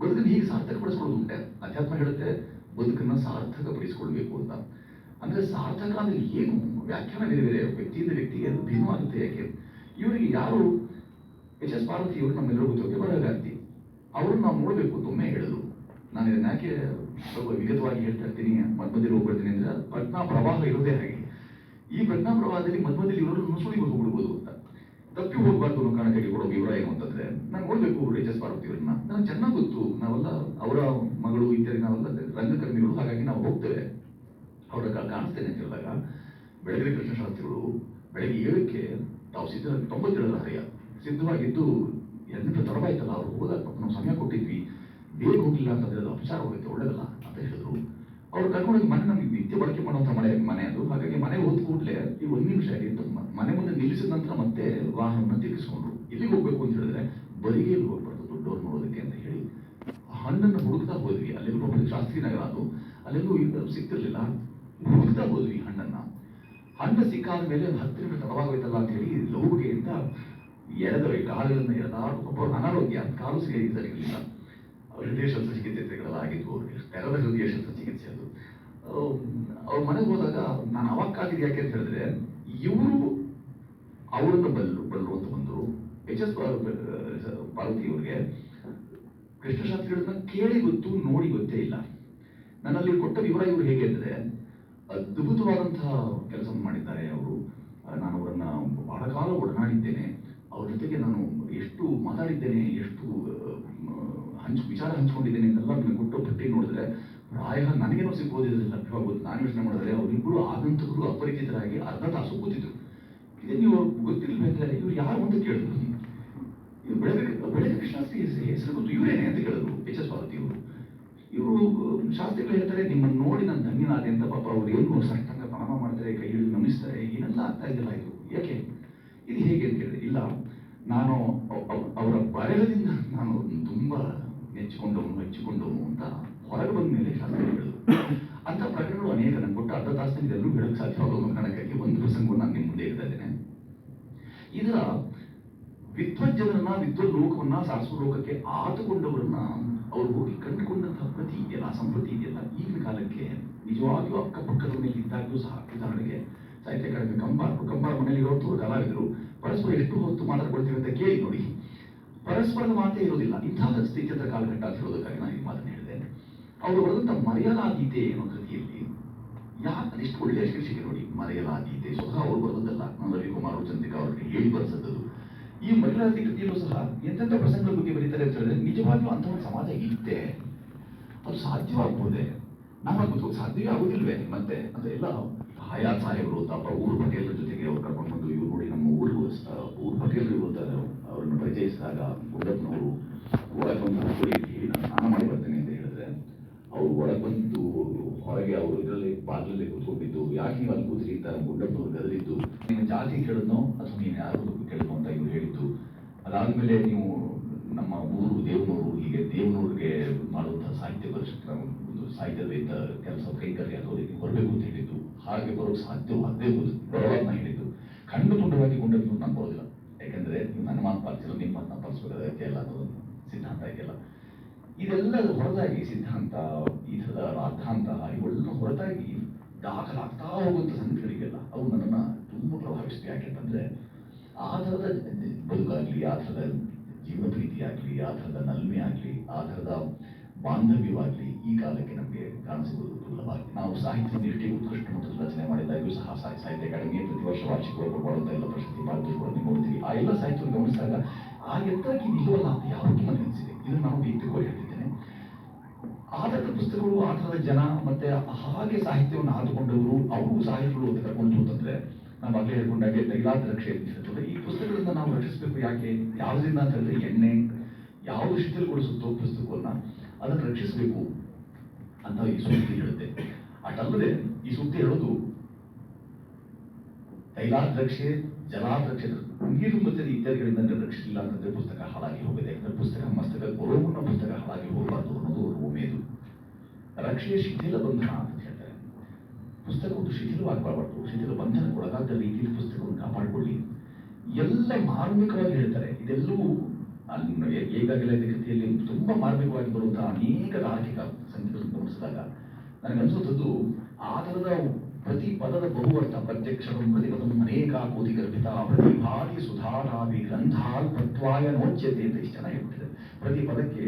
ಬದುಕನ್ನು ಹೀಗೆ ಸಾರ್ಥಕಪಡಿಸ್ಕೊಳ್ಳೋದುಂಟೆ. ಅಧ್ಯಾತ್ಮ ಹೇಳುತ್ತೆ ಬದುಕನ್ನ ಸಾರ್ಥಕಪಡಿಸಿಕೊಳ್ಬೇಕು ಅಂತ. ಅಂದ್ರೆ ಸಾರ್ಥಕ ಅಂದ್ರೆ ಏನು, ವ್ಯಾಖ್ಯಾನ ಬೇರೆ ಬೇರೆ, ವ್ಯಕ್ತಿಯಿಂದ ವ್ಯಕ್ತಿಗೆ ಭಿನ್ನವಾಗುತ್ತೆ. ಯಾಕೆ ಇವರಿಗೆ ಯಾರು ಎಚ್ ಎಸ್ ಪಾರ್ವತಿ ಅವರು ನಮ್ಮೆಲ್ಲರೂ ಗೊತ್ತಿರೋಕೆ ಬರಗಾರ್ತಿ. ಅವರು ನಾವು ನೋಡಬೇಕು ಅಂತ ಒಮ್ಮೆ ಹೇಳಿದ್ರು. ನಾನು ಇದನ್ನ ಯಾಕೆ ಸ್ವಲ್ಪ ವಿಗತವಾಗಿ ಹೇಳ್ತಾ ಇರ್ತೀನಿ, ಮಧ್ಯದಲ್ಲಿ ಹೋಗ್ಬಿಡ್ತೀನಿ ಅಂದ್ರೆ, ಪ್ರಜ್ಞಾ ಪ್ರವಾಹ ಇರೋದೇ ಹಾಗೆ. ಈ ಪ್ರಜ್ಞಾ ಪ್ರವಾಹದಲ್ಲಿ ಮಧ್ಯದಲ್ಲಿ ಇರೋರು ನುಸುಳಿಗೆ ಹೋಗ್ಬಿಡ್ಬೋದು ಅಂತ, ತಪ್ಪಿ ಹೋಗ್ಬಾರ್ದು ಅನ್ನೋ ಕಾರಣಕ್ಕಾಗಿ ಕೊಡೋ ವಿವರ ಏನು ಅಂತಂದ್ರೆ, ನಾನು ನೋಡ್ಬೇಕು ಎಚ್ ಎಸ್ ಪಾರ್ವತಿ ಅವ್ರನ್ನ. ನನಗೆ ಚೆನ್ನಾಗಿ ಗೊತ್ತು, ನಾವೆಲ್ಲ ಅವರ ಮಗಳು ಇತ್ಯಾದಿ ನಾವೆಲ್ಲ ರಂಗಕರ್ಮಿಗಳು, ಹಾಗಾಗಿ ನಾವು ಹೋಗ್ತೇವೆ, ಅವರ ಕಾಣಿಸ್ತೇನೆ ಅಂತ ಹೇಳಿದಾಗ ಬೆಳಗ್ಗೆ ಕೃಷ್ಣಶಾಸ್ತ್ರಿಗಳು ಬೆಳಗ್ಗೆ 7ಕ್ಕೆ ತಾವು ಸಿದ್ಧ 97ರ ಹರೆಯ ಸಿದ್ಧವಾಗಿದ್ದು ಎಂತ ತಡವಾಯ್ತಲ್ಲ, ಅವ್ರು ಹೋದಾಗ ನಾವು ಸಮಯ ಕೊಟ್ಟಿದ್ವಿ, ಬೇಗ ಹೋಗಿಲ್ಲ ಅಂತಂದ್ರೆ ಅದು ಅಪಚಾರ ಹೋಗುತ್ತೆ, ಒಳ್ಳೇದಲ್ಲ ಅಂತ ಹೇಳಿದ್ರು. ಅವ್ರು ಕರ್ಕೊಂಡೋಗಿ ಮನೆ ನಮಗೆ ನಿತ್ಯ ಬಳಕೆ ಮಾಡುವಂಥ ಮನೆ ಅದು. ಹಾಗಾಗಿ ಮನೆ ಹೋದ ಕೂಡಲೇ ಈ 1 ನಿಮಿಷ ಆಗಿತ್ತು, ಮನೆ ಮುಂದೆ ನಿಲ್ಲಿಸಿದ ನಂತರ ಮತ್ತೆ ವಾಹನವನ್ನು ತಿರುಗಿಸ್ಕೊಂಡ್ರು. ಎಲ್ಲಿಗೆ ಹೋಗ್ಬೇಕು ಅಂತ ಹೇಳಿದ್ರೆ ಬರಿಗೇಲಿ ಹೋಗ್ಬಾರ್ದು, ದೊಡ್ಡವ್ರು ನೋಡೋದಕ್ಕೆ ಅಂತ ಹೇಳಿ ಹಣ್ಣನ್ನು ಹುಡುಕ್ತಾ ಹೋದ್ವಿ. ಅಲ್ಲೆಲ್ಲೂ ಶಾಸ್ತ್ರಿ ನಗರ ಅದು, ಅಲ್ಲೆಲ್ಲೂ ಸಿಗ್ತಿರ್ಲಿಲ್ಲ. ಹುಡುಕ್ತಾ ಹೋದ್ವಿ ಹಣ್ಣು ಸಿಕ್ಕಾದ ಮೇಲೆ 10 ನಿಮಿಷ ತಡವಾಗೋಯ್ತಲ್ಲ ಅಂತ ಹೇಳಿ ಲೌಗೆ ಅಂತ ಎಳೆದವೆ ಕಾಲುಗಳನ್ನು ಎಳೆದಾಡ್ಕೊಪ್ಪ. ಅನಾರೋಗ್ಯ, ಕಾಲು ಸರಿಯಿರಲಿಲ್ಲ, ಹೃದಯ ಶಸ್ತ್ರಚಿಕಿತ್ಸೆಗಳೆಲ್ಲ ಆಗಿದ್ವು ಅವ್ರಿಗೆ, ತೆರೆದ ಹೃದಯ ಶಸ್ತ್ರಚಿಕಿತ್ಸೆ ಅದು. ಅವ್ರ ಮನೆಗೆ ಹೋದಾಗ ನಾನು ಅವಾಕ್ಕಾಗಿದ್ದು ಯಾಕೆ ಅಂತ ಹೇಳಿದ್ರೆ, ಇವರು ಅವರನ್ನು ಬಲ್ಲು ಅಂತ ಬಂದರು. ಎಚ್ ಎಸ್ ಪಾರ್ವತಿ ಅವರಿಗೆ ಕೃಷ್ಣಶಾಸ್ತ್ರಿಗಳನ್ನ ಕೇಳಿ ಗೊತ್ತು, ನೋಡಿ ಗೊತ್ತೇ ಇಲ್ಲ. ನನ್ನಲ್ಲಿ ಕೊಟ್ಟ ವಿವರ ಇವರು ಹೇಗೆ ಅಂದರೆ, ಅದ್ಭುತವಾದಂತಹ ಕೆಲಸವನ್ನು ಮಾಡಿದ್ದಾರೆ ಅವರು. ನಾನು ಅವರನ್ನ ಬಹಳ ಕಾಲ ಒಡನಾಡಿದ್ದೇನೆ, ಅವ್ರ ಜೊತೆಗೆ ನಾನು ಎಷ್ಟು ಮಾತಾಡಿದ್ದೇನೆ, ಎಷ್ಟು ವಿಚಾರ ಹಂಚ್ಕೊಂಡಿದ್ದೇನೆ ಅಂತೆಲ್ಲ ನನಗೆ ಕೊಟ್ಟು ಪಟ್ಟಿ ನೋಡಿದ್ರೆ ಪ್ರಾಯ ನನಗೇನೋ ಸಿಗ್ಬೋದಿಲ್ಲ, ಲಭ್ಯವಾಗುತ್ತೆ. ನಾನು ಯೋಚನೆ ಮಾಡಿದ್ರೆ ಅವರಿಬ್ಬರು ಆಗಂತಕರು ಅಪರಿಚಿತರಾಗಿ ಅರ್ಧ ತಾಸು ಕೂತಿದ್ರು. ಇದೇ ನೀವು ಗೊತ್ತಿರ್ಬೇಕಾದ್ರೆ ಇವ್ರು ಯಾರು ಅಂತ ಕೇಳಿದ್ರು. ಇವ್ರು ಬೆಳಗ್ಗೆ ಕೃಷ್ಣಾಸ್ತ್ರಿ ಹೆಸರು ಗೊತ್ತು, ಇವರೇನೆ ಅಂತ ಕೇಳಿದ್ರು ಎಚ್ ಎಸ್ ಪಾರ್ವತಿ ಅವರು. ಇವರು ಶಾಸ್ತ್ರಿಗಳು ಹೇಳ್ತಾರೆ, ನಿಮ್ಮನ್ನು ನೋಡಿ ನಾನು ಧನ್ಯನಾದೆ ಅಂತ. ಪಾಪ ಅವ್ರು ಏನು ಸಾಷ್ಟಾಂಗ ಪ್ರಣಾಮ ಮಾಡ್ತಾರೆ, ಕೈ ಹಿಡಿದು ನಮಿಸ್ತಾರೆ, ಏನೆಲ್ಲ ಆಗ್ತಾ ಇದೆಯಲ್ಲ ಇದು ಯಾಕೆ, ಇದು ಹೇಗೆ ಅಂತ ಹೇಳಿದ್ರೆ, ಇಲ್ಲ ನಾನು ಅವರ ಬರಹದಿಂದ ನಾನು ತುಂಬಾ ಮೆಚ್ಚಿಕೊಂಡವನು ಅಂತ ಹೊರಗೆ ಬಂದ ಮೇಲೆ ಶಾಸ್ತ್ರಿಗಳು ಹೇಳಿದ್ರು. ಅಂತ ಪ್ರಕರಣಗಳು ಅನೇಕ. ನಾನು ಕೊಟ್ಟ ಅರ್ಧ ತಾಸಿನಲ್ಲಿ ಇದೆಲ್ಲೂ ಹೇಳಕ್ಕೆ ಸಾಧ್ಯವಾಗುವ ಕಾರಣಕ್ಕಾಗಿ ಒಂದು ಪ್ರಸಂಗವನ್ನು ನಾನು ನಿಮ್ಮ ಮುಂದೆ ಹೇಳ್ತಾ ಇದ್ದೇನೆ. ಇದರ ವಿದ್ವಜ್ಜನರನ್ನ, ವಿದ್ವತ್ ಲೋಕವನ್ನ, ಸಾರಸ್ವ ಲೋಕಕ್ಕೆ ಆತುಕೊಂಡವರನ್ನ ಅವ್ರು ಹೋಗಿ ಕಂಡುಕೊಂಡಂತಹ ಪ್ರತಿ ಇದೆಯಲ್ಲ, ಸಂಪತ್ತಿ ಇದೆಯಲ್ಲ, ಈಗಿನ ಕಾಲಕ್ಕೆ ನಿಜವಾಗಿಯೂ ಅಕ್ಕಪಕ್ಕದ ಮೇಲೆ ಇದ್ದಾಗಲೂ ಸಹ, ಉದಾಹರಣೆಗೆ ಸಾಹಿತ್ಯ ಅಕಾಡೆಮಿ ಕಂಬಾರ ಮನೆಯಲ್ಲಿ ಇರೋದು ಕಲಾವಿದರು ಪರಸ್ಪರ ಎಷ್ಟು ಹೊತ್ತು ಮಾತಾಡ್ಕೊಳ್ತೀವಿ ಅಂತ ಕೇಳಿ ನೋಡಿ, ಪರಸ್ಪರದ ಮಾತೇ ಇರೋದಿಲ್ಲ. ಇಂತಹ ಸ್ಥಿತಿಯಂತ ಕಾಲಘಟ್ಟ ಅಂತ ಹೇಳೋದಕ್ಕಾಗಿ ನಾನು ಈ ಮಾತನ್ನು ಹೇಳಿದೆ. ಅವರು ಬರೆದಂಥ ಮರೆಯಲಾದೀತೆ ಅನ್ನೋ ಕೃತಿಯಲ್ಲಿ ಅದೆಷ್ಟು ಒಳ್ಳೆಯ ಶೀರ್ಷಿಕೆ ನೋಡಿ, ಮರೆಯಲಾದೀತೆ. ಸ್ವತಃ ಅವರು ಬರೆದದ್ದಲ್ಲ, ನಾನು ರವಿಕುಮಾರ್ ಚಂದ್ರಿಕಾ ಅವರಿಗೆ ಹೇಳಿ ಬರೆಸದ್ದು. ಈ ಮರೆಯಲಾದಿ ಕೃತಿಯಲ್ಲೂ ಸಹ ಎಂತೆಂಥ ಪ್ರಸಂಗಗಳ ಬಗ್ಗೆ ಬರೀತಾರೆ ಅಂತ ಹೇಳಿದ್ರೆ, ನಿಜವಾಗಿಯೂ ಅಂಥ ಒಂದು ಸಮಾಜ ಇರುತ್ತೆ, ಅದು ಸಾಧ್ಯವಾಗ್ಬೋದೆ, ನಾವು ಗೊತ್ತು ಸಾಧ್ಯವೇ ಆಗುದಿಲ್ವೇ ಮತ್ತೆ ಅಂತ ಎಲ್ಲ. ಹಯಾತ್ ಸಾಹೇಬರು ತಾಪ ಊರು ಪಟೇಲರ ಜೊತೆಗೆ ಅವ್ರು ಕರ್ಕೊಂಡು ಬಂದು, ಇವ್ರು ನೋಡಿ ನಮ್ಮ ಊರು ಪಟೇಲರು ಇರ್ತಾರೆ, ಅವ್ರನ್ನ ಪರಿಚಯಿಸಿದಾಗ ಗುಡ್ಡಪ್ಪನವರು ಒಳಗೆ ಬಂದು ಹೇಳಿ ನಾನು ಸ್ನಾನ ಮಾಡಿ ಬರ್ತೇನೆ ಅಂತ ಹೇಳಿದ್ರೆ, ಅವ್ರು ಒಳಗೆ ಬಂದು ಹೊರಗೆ ಅವರು ಇದರಲ್ಲಿ ಬಾಗಿಲಲ್ಲಿ ಕೂತ್ಕೊಂಡಿದ್ದು, ಯಾಕೆ ನೀವು ಅಲ್ಲಿ ಕೂತ್ರಿ ಅಂತ ಗುಡ್ಡಪ್ಪನವ್ರು ಗದರಿದ್ದು, ನೀನು ಜಾತಿ ಕೇಳಿದ್ನೋ ಅಥವಾ ನೀನು ಯಾರು ಕೇಳಿದ್ನೋ ಅಂತ ಇವ್ರು ಹೇಳಿದ್ದು. ಅದಾದ್ಮೇಲೆ ನೀವು ನಮ್ಮ ಊರು ದೇವನೂರು, ಹೀಗೆ ದೇವನೂರಿಗೆ ಮಾಡುವಂತಹ ಸಾಹಿತ್ಯ ಪರಿಷತ್ನ ಒಂದು ಸಾಹಿತ್ಯದ ಕೆಲಸ ಕೈಕರ್ಯ ಅದರಿಗೆ ಬರಬೇಕು ಅಂತ ಹೇಳಿದ್ದು, ಹಾಗೆ ಬರೋಕ್ಕೆ ಸಾಧ್ಯವಾಗದೇ ಬರೋದನ್ನ ಹೇಳಿದ್ದು. ಖಂಡು ತುಂಡವಾಗಿ ಗುಂಡನ್ನು ನಾನು ಬರೋದಿಲ್ಲ, ಯಾಕೆಂದ್ರೆ ನೀವು ನನ್ನ ಮಾತು ಪಾಲಿಸಿರೋ ನಿಮ್ಮ ಮಾತನ್ನ ಪಾಲಿಸೋದ ಅಗತ್ಯ ಇಲ್ಲ ಅನ್ನೋದು ಸಿದ್ಧಾಂತ ಇದೆಯಲ್ಲ. ಇದೆಲ್ಲ ಹೊರತಾಗಿ ಸಿದ್ಧಾಂತ, ಈ ಥರದ ರಾಧಾಂತ ಇವೆಲ್ಲ ಹೊರತಾಗಿ ದಾಖಲಾಗ್ತಾ ಹೋಗುವಂಥ ಸಂಗತಿಗಳಿಗೆಲ್ಲ ಅವು ನನ್ನನ್ನು ತುಂಬ ಪ್ರಭಾವಿಸಿದೆ. ಯಾಕೆಂತಂದ್ರೆ ಆ ಥರದ ಬದುಕಾಗಲಿ, ಆ ಥರದ ಜೀವನ ಪ್ರೀತಿ ಆಗಲಿ, ಆ ಥರದ ನಲ್ಮೆ ಆಗಲಿ, ಆ ಥರದ ಬಾಂಧವ್ಯವಾಗಲಿ ಈ ಕಾಲಕ್ಕೆ ನಮಗೆ ಕಾಣಿಸಿರುವುದು ದುರ್ಲಭವಾಗಿ. ನಾವು ಸಾಹಿತ್ಯ ದೃಷ್ಟಿಗೆ ಉತ್ಕೃಷ್ಟ ಮಟ್ಟದ ರಚನೆ ಮಾಡಿದಾಗೂ ಸಹ ಸಾಹಿತ್ಯ ಅಕಾಡೆಮಿ ಪ್ರತಿ ವರ್ಷ ವಾರ್ಷಿಕವಾಗಿ ಕೊಡುವಂಥ ಎಲ್ಲ ಪ್ರಶಸ್ತಿ ಪಾರಿತೋಷಗಳನ್ನು ನೋಡ್ತೀವಿ. ಆ ಎಲ್ಲ ಸಾಹಿತ್ಯವನ್ನು ಗಮನಿಸಿದಾಗ ಆ ಎತ್ತರಕ್ಕೆ ನಿಲ್ಲುವಲ್ಲ ಅಂತ ಯಾವತ್ತೂ ನನಗೆ ಅನಿಸಿದೆ. ಇದನ್ನು ನಾವು ವೈಯಕ್ತಿಕವಾಗಿ ಹೇಳ್ತಿದ್ದೇನೆ. ಆ ಥರದ ಪುಸ್ತಕಗಳು, ಆ ಥರದ ಜನ, ಮತ್ತೆ ಹಾಗೆ ಸಾಹಿತ್ಯವನ್ನು ಆದುಕೊಂಡವರು, ಅವರು ಸಾಹಿತ್ಯಗಳು ಅಂತ ಕರ್ಕೊಂಡು ಅಂತಂದ್ರೆ, ನಾವು ಆಗಲೇ ಹೇಳ್ಕೊಂಡಾಗೆ ತೈಲಾದ ರಕ್ಷೆ ಅಂತ ಈ ಪುಸ್ತಕಗಳಿಂದ ನಾವು ರಕ್ಷಿಸಬೇಕು. ಯಾಕೆ, ಯಾವುದರಿಂದ ಅಂತ ಹೇಳಿದ್ರೆ, ಎಣ್ಣೆ ಯಾವುದು ಶಿಥಿಲಗೊಳಿಸುತ್ತೋ ಪುಸ್ತಕವನ್ನ ಅದನ್ನು ರಕ್ಷಿಸಬೇಕು ಅಂತ ಈ ಸುದ್ದಿ ಹೇಳುತ್ತೆ. ಅಷ್ಟಲ್ಲದೆ ಈ ಸುದ್ದಿ ಹೇಳೋದು ತೈಲಾದ್ರಕ್ಷೆ, ಜಲಾದ್ರಕ್ಷೆ, ನೀರು ಮತ್ತೆ ಇತ್ಯಾದಿಗಳಿಂದ ರಕ್ಷಿಸಿಲ್ಲ ಅಂತಂದ್ರೆ ಪುಸ್ತಕ ಹಾಳಾಗಿ ಹೋಗಿದೆ. ಯಾಕಂದ್ರೆ ಪುಸ್ತಕ ಮಸ್ತಕ ಬರೋಮುನ್ನ ಪುಸ್ತಕ ಹಾಳಾಗಿ ಹೋಗಬಾರ್ದು ಅನ್ನೋದು ಒಮ್ಮೆದು. ರಕ್ಷೆಯ ಶಿಥಿಲ ಬಂಧನ ಅಂತ ಹೇಳ್ತಾರೆ. ಪುಸ್ತಕ ಒಂದು ಶಿಥಿಲವಾಗಬಾರ್ದು, ಶಿಥಿಲ ಬಂಧನಕ್ಕೆ ಒಳಗಾದ ರೀತಿಯಲ್ಲಿ ಪುಸ್ತಕವನ್ನು ಕಾಪಾಡಿಕೊಳ್ಳಿ ಎಲ್ಲ ಮಾರ್ಮಿಕವಾಗಿ ಹೇಳ್ತಾರೆ. ಇದೆಲ್ಲವೂ ಈಗಾಗಲೇ ಕೃತಿಯಲ್ಲಿ ತುಂಬಾ ಮಾರ್ಮಿಕವಾಗಿ ಬರುವಂತಹ ಅನೇಕ ತಾರ್ಕಿಕ ಸಂಗತಿಗಳನ್ನು ಗಮನಿಸಿದಾಗ ನನಗನ್ಸುವಂಥದ್ದು, ಆ ಥರದ ಪ್ರತಿ ಪದದ ಬಹುವರ್ಥ, ಪ್ರತ್ಯಕ್ಷ ಪ್ರತಿಪದವನ್ನು ಅನೇಕ ಕೋಟಿ ಗರ್ಭಿತ ಪ್ರತಿಭಾತಿ ಸುಧಾರಾಭಿ ಗ್ರಂಥಾಲ್ ತತ್ವಾಯ ನೋಚ್ಯತೆ ಅಂತ ಇಷ್ಟು ಚೆನ್ನಾಗಿ ಹೇಳ್ಬಿಟ್ಟಿದೆ. ಪ್ರತಿ ಪದಕ್ಕೆ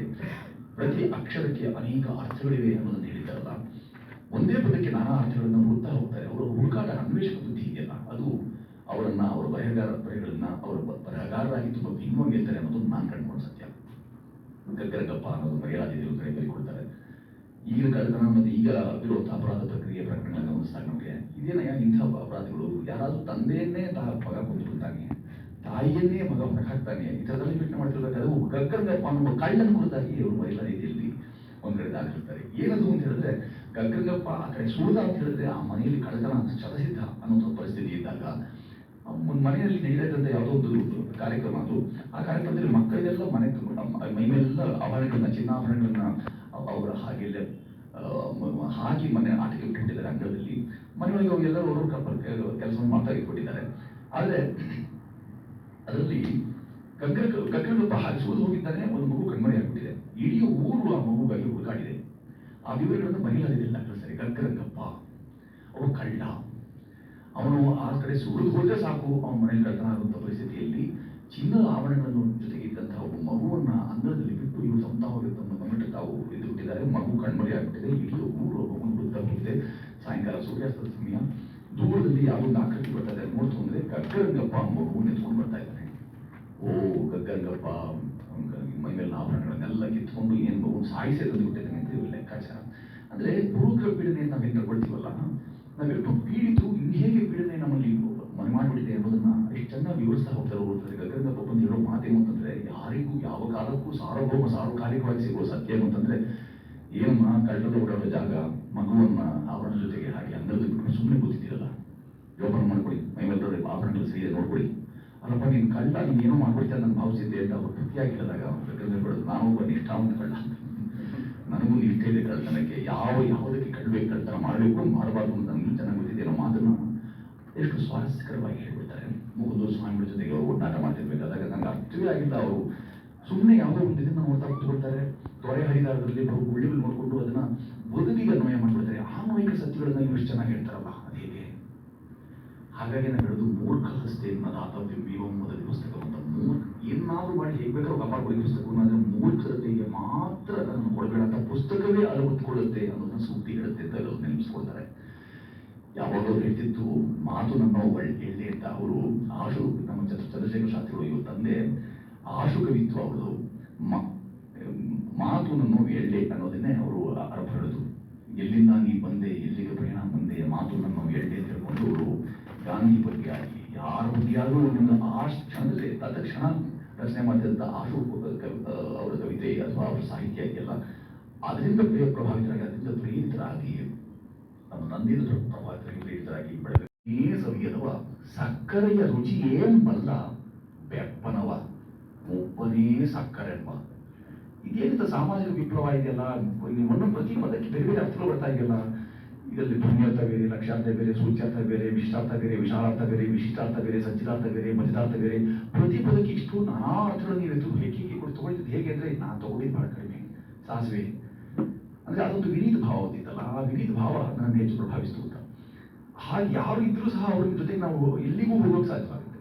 ಪ್ರತಿ ಅಕ್ಷರಕ್ಕೆ ಅನೇಕ ಅರ್ಥಗಳಿವೆ ಅನ್ನೋದನ್ನು ಹೇಳಿದ್ದಾರಲ್ಲ. ಒಂದೇ ಪದಕ್ಕೆ ನಾನಾ ಅರ್ಥಗಳನ್ನು ಹುಡುಕ್ತಾ ಹೋಗ್ತಾರೆ. ಅವರ ಹುಡುಕಾಟ ಅನ್ವೇಷಕ ಬುದ್ಧಿ ಇದೆಯಲ್ಲ, ಅದು ಅವರನ್ನ ಅವರ ಬರೆಗಳನ್ನ ಅವರ ಬರಹಗಾರರಾಗಿ ತುಂಬಾ ಭಿನ್ನವಾಗಿ ಹೇಳ್ತಾರೆ ಅನ್ನೋದನ್ನು ನಾನು ಕಂಡುಕೊಂಡ ಸತ್ಯ. ಗಗ್ಗರಗಪ್ಪ ಅನ್ನೋದು ಮರ್ಯಾದೆ ಕಡೆ ಬರೀಕೊಡ್ತಾರೆ. ಈಗ ಕಳ್ಳತನ ಮತ್ತು ಈಗ ಇರುವಂತಹ ಅಪರಾಧ ಪ್ರಕ್ರಿಯೆ ಪ್ರಕರಣಗಳನ್ನು ಗಮನಿಸಿದಾಗ ನಮಗೆ ಇದೇನಯ್ಯ ಇಂಥ ಅಪರಾಧಗಳು, ಯಾರಾದ್ರೂ ತಂದೆಯನ್ನೇ ಮಗ ಕೊಂದುಬಿಡ್ತಾನೆ, ತಾಯಿಯನ್ನೇ ಮಗ ಹಾಕ್ತಾನೆ, ಈ ಥರದಲ್ಲಿ ಯೋಚನೆ ಮಾಡ್ತಿರ್ಬೇಕಾದ್ರೆ ಗಗ್ಗರಗಪ್ಪ ಅನ್ನೋ ಕಳ್ಳನ ಕುರಿತಾಗಿ ಅವರು ಮಹಿಳಾ ರೀತಿಯಲ್ಲಿ ಒಂದ್ ಕಡೆ ದಾಖಲಿರ್ತಾರೆ. ಏನದು ಅಂತ ಹೇಳಿದ್ರೆ, ಗಗ್ಗರಗಪ್ಪ ಆ ಕಡೆ ಸುಳ್ದ ಅಂತ ಹೇಳಿದ್ರೆ ಆ ಮನೆಯಲ್ಲಿ ಕಳ್ಳತನ ಶತಸಿದ್ಧ ಅನ್ನೋ ಪರಿಸ್ಥಿತಿ ಇದ್ದಾಗ ಒಂದು ಮನೆಯಲ್ಲಿ ನಡೆಯದಂತ ಯಾವುದೋ ಒಂದು ಕಾರ್ಯಕ್ರಮ, ಅದು ಆ ಕಾರ್ಯಕ್ರಮದಲ್ಲಿ ಮಕ್ಕಳಿಗೆಲ್ಲ ಮನೆ ಮೈಮೇಲೆಲ್ಲ ಆಭರಣಗಳನ್ನ, ಚಿನ್ನಾಭರಣಗಳನ್ನ ಅವರ ಹಾಗೆಲ್ಲ ಹಾಕಿ ಮನೆ ಆಟಕ್ಕೆ ಬಿಟ್ಟಿದ್ದಾರೆ. ಅಂಗಳದಲ್ಲಿ ಮನೆಯೊಳಗೆ ಅವು ಎಲ್ಲರೂ ಅವರು ಕೆಲಸವನ್ನು ಮಾಡ್ತಾ ಇಟ್ಬಿಟ್ಟಿದ್ದಾರೆ. ಆದರೆ ಅದರಲ್ಲಿ ಗಗ್ಗರಗಪ್ಪ ಹಾಗೆ ಸುಳಿದು ಹೋಗಿದ್ದಾನೆ. ಒಂದು ಮಗು ಕಣ್ಮರೆ ಆಗ್ಬಿಟ್ಟಿದೆ. ಇಡೀ ಊರು ಆ ಮಗುಗಾಗಿ ಹುಡುಕಾಡಿದೆ. ಆ ವಿವರಗಳನ್ನು ಮಹಿಳೆಯರಿಲ್ಲ ಸರಿ. ಗಗ್ಗರಗಪ್ಪ ಅವನು ಕಳ್ಳ, ಅವನು ಆ ಕಡೆ ಸುಳಿದು ಹೋದ್ರೆ ಸಾಕು ಅವನ ಮನೇಲಿ ಕಳ್ತನ ಆಗುವಂಥ ಪರಿಸ್ಥಿತಿಯಲ್ಲಿ ಚಿನ್ನದ ಆಭರಣಗಳನ್ನು ಜೊತೆಗೆ ಇದ್ದಂತಹ ಒಬ್ಬ ಮಗುವನ್ನ ಅಂಗಳದಲ್ಲಿ ಬಿಟ್ಟು ಇವರು ತಮ್ಮ ಗಮನಕ್ಕೆ ತಾವು ಎದ್ದು ಬಿಟ್ಟಿದ್ದಾರೆ. ಮಗು ಕಣ್ಮರೆ ಆಗ್ಬಿಟ್ಟಿದೆ. ಇಡೀ ಊರು ಮಗು ಹುಡುಕ್ತಾ ಹೋಗಿದೆ. ಸಾಯಂಕಾಲ ಸೂರ್ಯಾಸ್ತದ ಸಮಯ, ದೂರದಲ್ಲಿ ಯಾವುದೋ ಒಂದು ಆಕೃತಿ ಬರ್ತಾ ಇದೆ. ನೋಡ್ತು ಅಂದ್ರೆ ಗಗ್ಗರಗಪ್ಪ ಮಗುವನ್ನು ಎತ್ಕೊಂಡು ಬರ್ತಾ ಇದ್ದಾನೆ. ಓ, ಗಗ್ಗರಗಪ್ಪ ಮೈ ಮೇಲಿನ ಆಭರಣಗಳನ್ನೆಲ್ಲ ಕಿತ್ಕೊಂಡು ಏನು ಮಗು ಸಾಯಿಸಿ ತಂದುಬಿಟ್ಟಿದ್ದಾನೆ ಅಂತ ಇವರು ಲೆಕ್ಕಾಚಾರ. ಅಂದ್ರೆ ಪೂರ್ವಕ ಪೀಡನೆ ನಾವೇನು ಕಳ್ಕೊಳ್ತೀವಲ್ಲ, ನಾವೆಲ್ಲರೂ ಪೀಡಿತು ಹೇಗೆ ಪೀಡನೆ ನಮ್ಮಲ್ಲಿ ಮನೆ ಮಾಡಿಬಿಟ್ಟಿದೆ ಅನ್ನೋದನ್ನ ಎಷ್ಟು ಚೆನ್ನಾಗಿ ವಿವರಿಸ್ತಾ ಹೋಗ್ತಾರೆ ಅವರು. ಗಗ್ಗರಗಪ್ಪ ಬಂದು ಹೇಳೋ ಮಾತೇನು ಅಂತಂದ್ರೆ, ಯಾರಿಗೂ ಯಾವ ಕಾಲಕ್ಕೂ ಸಾರ್ವಕಾಲಿಕವಾಗಿ ಸಿಗುವ ಸತ್ಯ ಏನು ಅಂತಂದ್ರೆ, ಏನಮ್ಮ ಕಳ್ಳದ ಓಡಾಡೋ ಜಾಗ ಮಗುವನ್ನ ಆಭರಣ ಜೊತೆಗೆ ಹಾಗೆ ಅಂಗದಲ್ಲಿ ಬಿಟ್ಟು ಸುಮ್ಮನೆ ಕೂತಿದ್ದೀರಲ್ಲ, ಜೋಪಾನ ಮಾಡ್ಕೊಡಿ, ಮೈಮೇಲೆ ಆಭರಣಗಳು ಸರಿಯಾಗಿ ನೋಡ್ಕೊಡಿ. ಅಲ್ಲಪ್ಪ ನೀನು ಕಳ್ಳ, ನೀನು ಏನೋ ಮಾಡ್ಕೊಡ್ತೀಯ ನಾನು ಭಾವಿಸಿದ್ದೆ ಅಂತ ಅವರು ತೃಪ್ತಿಯಾಗಿ ಹೇಳಿದಾಗ ಗಗ್ಗರಗಪ್ಪ, ನಾನು ಒಬ್ಬ ನಿಷ್ಠಾವಂತ ಕಳ್ಳ, ನನಗೂ ನಿಷ್ಠೆ ಇದೆ ಕಳ್ಳತನಕ್ಕೆ, ಯಾವುದಕ್ಕೆ ಕಳ್ಳತನ ಮಾಡಬೇಕು ಮಾಡಬಾರ್ದು ಅಂತ ನನಗೂ ಚೆನ್ನಾಗಿ ಗೊತ್ತಿದೆ ಅನ್ನೋ ಮಾತನ್ನು ಎಷ್ಟು ಸ್ವಾರಸ್ಯಕರವಾಗಿ ಹೇಳ್ಬಿಡ್ತಾರೆ. ಮುಗುಂದೂರು ಸ್ವಾಮಿಗಳ ಜೊತೆಗೆ ಅವರು ಒಟ್ಟಾಟ ಮಾಡ್ತಿರ್ಬೇಕಾದಾಗ ನನಗೆ ಅರ್ಥವೇ ಆಗಿಲ್ಲ. ಅವರು ಸುಮ್ಮನೆ ಯಾವುದೋ ಒಂದು ಇದನ್ನ ನೋಡ್ತಾ ಕೂತ್ಕೊಳ್ತಾರೆ. ತೊರೆ ಹರಿದಾರದಲ್ಲಿ ಗುಳ್ಳಿಗಳು ನೋಡ್ಕೊಂಡು ಅದನ್ನ ಬದುಕಿಗೆ ಅನ್ವಯ ಮಾಡ್ಬಿಡ್ತಾರೆ. ಆನ್ವಯಿಕ ಸತ್ಯಗಳನ್ನ ಇಷ್ಟು ಚೆನ್ನಾಗಿ ಹೇಳ್ತಾರಲ್ಲ, ಅದು ಹೇಗೆ? ಹಾಗಾಗಿ ನಾನು ಹೇಳೋದು, ಮೂರ್ಖ ಹಸ್ತೆ ಮದ ಪುಸ್ತಕವಂತ ಏನಾದ್ರೂ ಮಾಡಿ ಹೇಗೆ ಬೇಕಾದ್ರೂ ಕಾಪಾಡ್ಕೊಳ್ಳಿ ಪುಸ್ತಕವನ್ನು, ಆದರೆ ಮೂರ್ಖರ ಕೈಗೆ ಮಾತ್ರ ಅದನ್ನು ಕೊಡಬೇಡ, ಪುಸ್ತಕವೇ ಅಲವತ್ತುಕೊಳ್ಳುತ್ತೆ ಅನ್ನೋದನ್ನ ಸೂಕ್ತಿ ಹೇಳುತ್ತೆ ಅಂತ ಎಲ್ಲರೂ ನೆನಪಿಸ್ಕೊಳ್ತಾರೆ. ಯಾವಾಗಲೂ ಹೇಳ್ತಿತ್ತು, ಮಾತು ನಮ್ಮ ಎಳ್ಳೆ ಅಂತ. ಅವರು ಆಶು, ನಮ್ಮ ಚಂದ್ರಶೇಖರ ಶಾಸ್ತ್ರಿಗಳು ಇವ್ರ ತಂದೆ ಆಶು ಕವಿತ್ವ ಅವರು ಮಾತು ನನ್ನ ಎಳ್ಳೆ ಅನ್ನೋದನ್ನೇ ಅವರು ಅರ್ಥ ಹೇಳೋದು. ಎಲ್ಲಿಂದ ನೀ ಬಂದೆ, ಎಲ್ಲಿಗೆ ಪ್ರಯಾಣ ಬಂದೆ, ಮಾತು ನನ್ನ ಎಳ್ಳೆ ಅಂತ ಹೇಳ್ಕೊಂಡು ಅವರು ಗಾಂಧಿ ಬಗ್ಗೆ ಆಗಲಿ ಯಾರ ಬಗ್ಗೆ ಆದರೂ ಒಂದೊಂದು ಆ ಕ್ಷಣದಲ್ಲಿ ತತ್ಕ್ಷಣ ರಚನೆ ಮಾಡಿದಂಥ ಆಶು ಅವರ ಕವಿತೆ ಅಥವಾ ಅವರ ಸಾಹಿತ್ಯ ಇದೆಯಲ್ಲ, ಅದರಿಂದ ಪ್ರಭಾವಿತರಾಗಿ, ಅದರಿಂದ ಪ್ರೇರಿತರಾಗಿ, ನಮ್ಮ ತಂದೆಯಿಂದ ಪ್ರಭಾವಿತರಾಗಿ ಬೆಳೆದ ಸವಿಯದವ ಸಕ್ಕರೆಯ ರುಚಿ ಏನ್ ಬಲ್ಲ ಬೆಪ್ಪನವ ಒಬ್ಬನೇ ಸಕ್ಕರೆ ಎಂಬ. ಇದೇನಿಂತ ಸಾಮಾಜಿಕ ವಿಪ್ಲವ ಇದೆಯಲ್ಲ, ಒಂದೊಂದು ಪ್ರತಿ ಪದಕ್ಕೆ ಬೇರೆ ಬೇರೆ ಅರ್ಥಗಳು ಬರ್ತಾ ಇದೆಯಲ್ಲ. ಇದರಲ್ಲಿ ಧ್ವನ್ಯರ್ಥ ಬೇರೆ, ಲಕ್ಷ್ಯಾರ್ಥ ಬೇರೆ, ಸೂಚ್ಯಾರ್ಥ ಬೇರೆ, ವಿಶಿಷ್ಟಾರ್ಥ ಬೇರೆ, ವಿಶಾಲಾರ್ಥ ಬೇರೆ, ವಿಶಿಷ್ಟಾರ್ಥ ಬೇರೆ, ಸಂಚಿತಾರ್ಥ ಬೇರೆ, ಮಜಿತಾರ್ಥ ಬೇರೆ. ಪ್ರತಿ ಪದಕ್ಕೆ ಇಷ್ಟು ನಾನಾ ಅರ್ಥಗಳನ್ನು ನೀವೆತ್ತು ಹೇಗೆ ಕೊಟ್ಟು ತಗೊಳ್ತಿದ್ದು ಹೇಗೆ ಅಂದ್ರೆ, ನಾನು ತಗೊಂಡಿದ್ದು ಬಹಳ ಕಡಿಮೆ. ಸಾಸಿವೆ ಅಂದ್ರೆ ಅದೊಂದು ವಿನೀತ ಭಾವ ಹೊಂದಿತ್ತಲ್ಲ, ಆ ವಿನೀತ ಭಾವ ನನ್ನ ಹೆಚ್ಚು ಪ್ರಭಾವಿಸ್ತು ಅಂತ. ಹಾಗೆ ಯಾರು ಇದ್ರೂ ಸಹ ಅವ್ರ ಜೊತೆಗೆ ನಾವು ಎಲ್ಲಿಗೂ ಹೋಗೋಕೆ ಸಾಧ್ಯವಾಗುತ್ತೆ.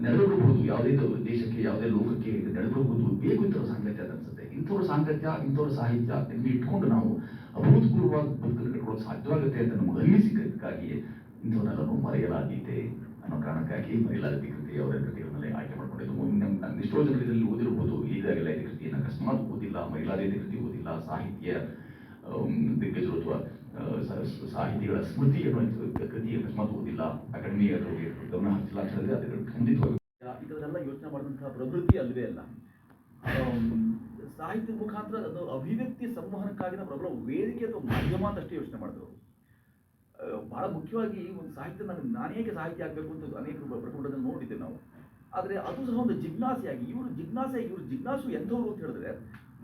ನಡೆದುಬಿಡಬಹುದು, ಯಾವುದೇ ದೇಶಕ್ಕೆ, ಯಾವುದೇ ಲೋಕಕ್ಕೆ ನಡೆದುಬಿಡಬಹುದು. ಬೇಕು ಇಂಥವ್ರ ಸಾಂಗತ್ಯ ಅಂತ ಅನ್ಸುತ್ತೆ. ಇಂಥವ್ರ ಸಾಂಗತ್ಯ, ಇಂಥವ್ರ ಸಾಹಿತ್ಯ ಇಟ್ಕೊಂಡು ನಾವು ಅಭೂತಪೂರ್ವವಾಗಿ ಬದುಕನ್ನು ಕಟ್ಕೊಳ್ಳೋಕೆ ಸಾಧ್ಯವಾಗುತ್ತೆ ಅಂತ ನಮಗೆ ಅನ್ನಿಸಿದ್ದಕ್ಕಾಗಿ ಇಂಥವನ್ನೆಲ್ಲರೂ ಮರೆಯಲಾದೀತೆ ಅನ್ನೋ ಕಾರಣಕ್ಕಾಗಿ ಮರೆಯಲಾದಿ ಕೃತಿ ಅವರ ಕೃತಿಗಳನ್ನೆಲ್ಲ ಆಯ್ಕೆ ಮಾಡ್ಕೊಂಡಿದ್ದು. ನಮ್ಮ ಎಷ್ಟೋ ಜನರು ಇದರಲ್ಲಿ ಓದಿರ್ಬೋದು, ಈಗಾಗಲೇ ಈ ಕೃತಿಯನ್ನು ಅಕಸ್ಮಾತ್ ಓದಿಲ್ಲ, ಮೈಲಾದಿ ಕೃತಿ ಓದಿಲ್ಲ, ಸಾಹಿತ್ಯ ದಿಗ್ಗಜರು ಅಥವಾ ಸಾಹಿತಿಗಳ ಸ್ಮೃತಿ ಕೃತಿ ಅಕಸ್ಮಾತ್ ಓದಿಲ್ಲ, ಅಕಾಡೆಮಿ ಗಮನ ಹಚ್ಚಿಲ್ಲ ಅಂತ ಹೇಳಿದ್ರೆ ಅದಕ್ಕೆ ಖಂಡಿತವಾಗಿ ಇದನ್ನೆಲ್ಲ ಯೋಚನೆ ಮಾಡಿದಂತಹ ಪ್ರವೃತ್ತಿ ಅಲ್ಲವೇ ಅಲ್ಲ. ಸಾಹಿತ್ಯದ ಮುಖಾಂತರ ಅದು ಅಭಿವ್ಯಕ್ತಿ ಸಂವಹನಕ್ಕಾಗಿನ ಪ್ರಬಲ ವೇದಿಕೆ ಅಥವಾ ಮಾಧ್ಯಮ ಅಂತ ಅಷ್ಟೇ ಯೋಚನೆ ಮಾಡಿದ್ರು. ಬಹಳ ಮುಖ್ಯವಾಗಿ ಒಂದು ಸಾಹಿತ್ಯ ನಾನೇಕೆ ಸಾಹಿತ್ಯ ಆಗಬೇಕು ಅಂತ ಅನೇಕರು ಪ್ರಕಟಣೆಯನ್ನು ನೋಡಿದ್ದೇವೆ ನಾವು. ಆದರೆ ಅದು ಸಹ ಒಂದು ಜಿಜ್ಞಾಸೆಯಾಗಿ ಇವರು ಜಿಜ್ಞಾಸು ಎಂಥವ್ರು ಅಂತ ಹೇಳಿದ್ರೆ,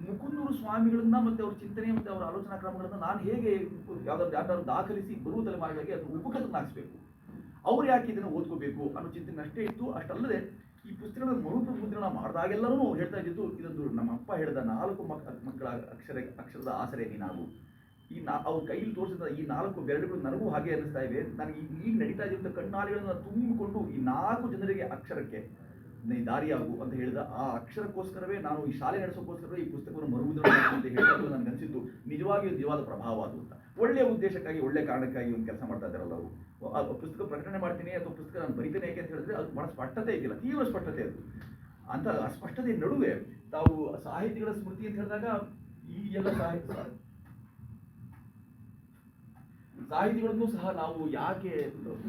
ಮುಕುಂದೂರು ಸ್ವಾಮಿಗಳನ್ನ ಮತ್ತೆ ಅವ್ರ ಚಿಂತನೆ ಮತ್ತು ಅವರ ಆಲೋಚನಾ ಕ್ರಮಗಳನ್ನ ನಾನು ಹೇಗೆ ಯಾವ್ದಾದ್ರು ದಾಖಲಿಸಿ ಬರುವ ತಲೆಮಾರುಗಳಿಗೆ ಅದು ಉಪಕಥನಾಗಿಸ್ಬೇಕು, ಅವ್ರು ಯಾಕೆ ಇದನ್ನು ಓದ್ಕೋಬೇಕು ಅನ್ನೋ ಚಿಂತನೆ ಅಷ್ಟೇ ಇತ್ತು. ಅಷ್ಟಲ್ಲದೆ ಈ ಪುಸ್ತಕದ ಮರುಮುದ್ರಣ ಮಾಡಿದಾಗೆಲ್ಲರೂ ಹೇಳ್ತಾ ಇದ್ದಿದ್ದು, ಇದೊಂದು ನಮ್ಮ ಅಪ್ಪ ಹೇಳಿದ 4 ಮಕ್ಕಳ ಅಕ್ಷರದ ಆಸರೆ ನೀನಾಗು. ಅವ್ರ ಕೈಯಲ್ಲಿ ತೋರಿಸಿದ ಈ 4 ಬೆರಳುಗಳು ನನಗೂ ಹಾಗೆ ಅನ್ನಿಸ್ತಾ ಇವೆ. ನನಗೆ ಈಗ ನಡೀತಾ ಇದ್ದಂಥ ಕಣ್ಣಾಲಿಗಳನ್ನು ತುಂಬಿಕೊಂಡು ಈ 4 ಜನರಿಗೆ ಅಕ್ಷರಕ್ಕೆ ನೀ ದಾರಿಯಾಗು ಅಂತ ಹೇಳಿದ ಆ ಅಕ್ಷರಕ್ಕೋಸ್ಕರವೇ ನಾನು ಈ ಶಾಲೆ ನಡೆಸೋಕ್ಕೋಸ್ಕರವೇ ಈ ಪುಸ್ತಕವನ್ನು ಮರುಮುದ್ರಣ ಅಂತ ಹೇಳಿದಾಗ ನನಗೆ ಅನಿಸಿದ್ದು ನಿಜವಾಗಿಯೂ ನಿಜವಾದ ಪ್ರಭಾವ ಅದು ಅಂತ. ಒಳ್ಳೆಯ ಉದ್ದೇಶಕ್ಕಾಗಿ ಒಳ್ಳೆಯ ಕಾರಣಕ್ಕಾಗಿ ಒಂದು ಕೆಲಸ ಮಾಡ್ತಾ ಇದ್ದಾರಲ್ಲ ಅವರು. ಆ ಪುಸ್ತಕ ಪ್ರಕಟಣೆ ಮಾಡ್ತೀನಿ ಅಥವಾ ಪುಸ್ತಕ ನಾನು ಬರಿತೇನೆ ಯಾಕೆ ಅಂತ ಹೇಳಿದ್ರೆ ಅದು ಬಹಳ ಸ್ಪಷ್ಟತೆ ಇದೆಯಲ್ಲ, ತೀವ್ರ ಸ್ಪಷ್ಟತೆ ಅದು. ಅಂತ ಆ ಸ್ಪಷ್ಟತೆಯ ನಡುವೆ ತಾವು ಸಾಹಿತಿಗಳ ಸ್ಮೃತಿ ಅಂತ ಹೇಳಿದಾಗ ಈ ಎಲ್ಲ ಸಾಹಿತಿಗಳನ್ನು ಸಹ ನಾವು ಯಾಕೆ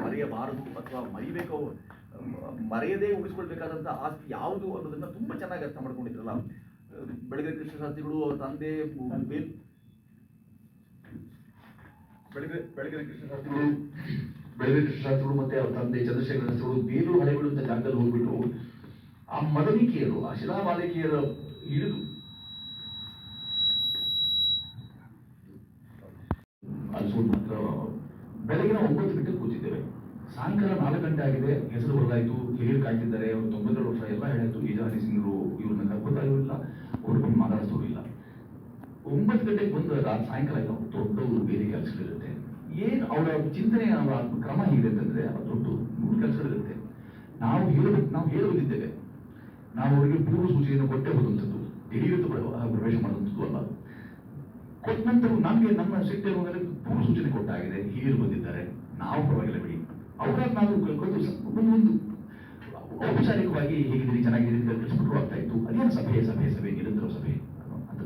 ಮರೆಯಬಾರದು ಅಥವಾ ಮರಿಬೇಕೋ, ಮರೆಯದೇ ಉಳಿಸ್ಕೊಳ್ಬೇಕಾದಂಥ ಆಸ್ತಿ ಯಾವುದು ಅನ್ನೋದನ್ನ ತುಂಬಾ ಚೆನ್ನಾಗಿ ಅರ್ಥ ಮಾಡ್ಕೊಂಡಿದ್ರಲ್ಲ ಬೆಳಗೆರೆ ಕೃಷ್ಣಶಾಸ್ತ್ರಿಗಳು. ಅವ್ರ ತಂದೆ ಬೆಳಗೆರೆ ಕೃಷ್ಣಶಾಸ್ತ್ರಿಗಳು ಮತ್ತೆ ಅವ್ರ ತಂದೆ ಚಂದ್ರಶೇಖರ ಶಾಸ್ತ್ರಿಗಳು ಬೇಲೂರು ಹಳೆಗಳು ಅಂತ ಜಾಗದಲ್ಲಿ ಹೋಗ್ಬಿಟ್ಟು ಆ ಮದನಿಕೆಯರು, ಆ ಶಿಲಾಬಾಲಿಕೆಯರ ಹಿಡಿದು ಅಲ್ಸೂರು ಮಾತ್ರ ಬೆಳಗಿನ 9 ಗಂಟೆಗೆ ಕೂತಿದ್ದೇವೆ. ಸಾಯಂಕಾಲ 4 ಗಂಟೆ ಆಗಿದೆ, ಹೆಸರು ಬರಲಾಯಿತು, ಹಿರಿಯರು ಕಾಯ್ತಿದ್ದಾರೆ, ಅವರು 92 ವರ್ಷ ಎಲ್ಲ ಹೇಳಾಯ್ತು. ಈಜಾನಿ ಸಿಂಗ್ರು ಇವ್ರನ್ನ ಕರ್ಕೋತಾಯೂ ಇಲ್ಲ, ಅವ್ರು ಬಂದು ಮಾತಾಡಿಸೋರು ಇಲ್ಲ. 9 ಗಂಟೆಗೆ ಬಂದು ಸಾಯಂಕಾಲ ಆಯ್ತು, ದೊಡ್ಡವರು ಬೇರೆ ಕೆಲಸಗಳಿರುತ್ತೆ. ಏನು ಅವರ ಚಿಂತನೆ, ಅವರ ಕ್ರಮ ಹೇಗಿದೆ ಅಂತಂದ್ರೆ ದೊಡ್ಡ 3 ಕೆಲಸಗಳಿರುತ್ತೆ. ನಾವು ಹೇಳುವುದಿದ್ದೇವೆ, ನಾವು ಅವರಿಗೆ ಪೂರ್ವ ಸೂಚನೆಯನ್ನು ಕೊಟ್ಟೆ ಹೋದಂಥದ್ದು, ದಿಢೀರತ್ತು ಪ್ರವೇಶ ಮಾಡುವಂಥದ್ದು ಅಲ್ಲ. ಕೊಟ್ಟ ನಂತರ ನಮಗೆ ನಮ್ಮ ಸಿಟ್ಟಿರುವುದರಲ್ಲಿ ಪೂರ್ವ ಸೂಚನೆ ಕೊಟ್ಟಾಗಿದೆ, ಹಿರಿಯರು ಬಂದಿದ್ದಾರೆ, ನಾವು ಪರವಾಗಿಲ್ಲ ಬಿಡಿ, ಅವರಾಗ ನಾವು ಒಂದು ಔಪಚಾರಿಕವಾಗಿ ಹೇಗಿದ್ದೀರಿ, ಚೆನ್ನಾಗಿದ್ದೀರಿ ಅಂತ ಕಳಿಸ್ಬಿಟ್ರು ಆಗ್ತಾ ಇತ್ತು. ಅದೇನು ಸಭೆ ನಿರಂತರ ಸಭೆ ಅಂತ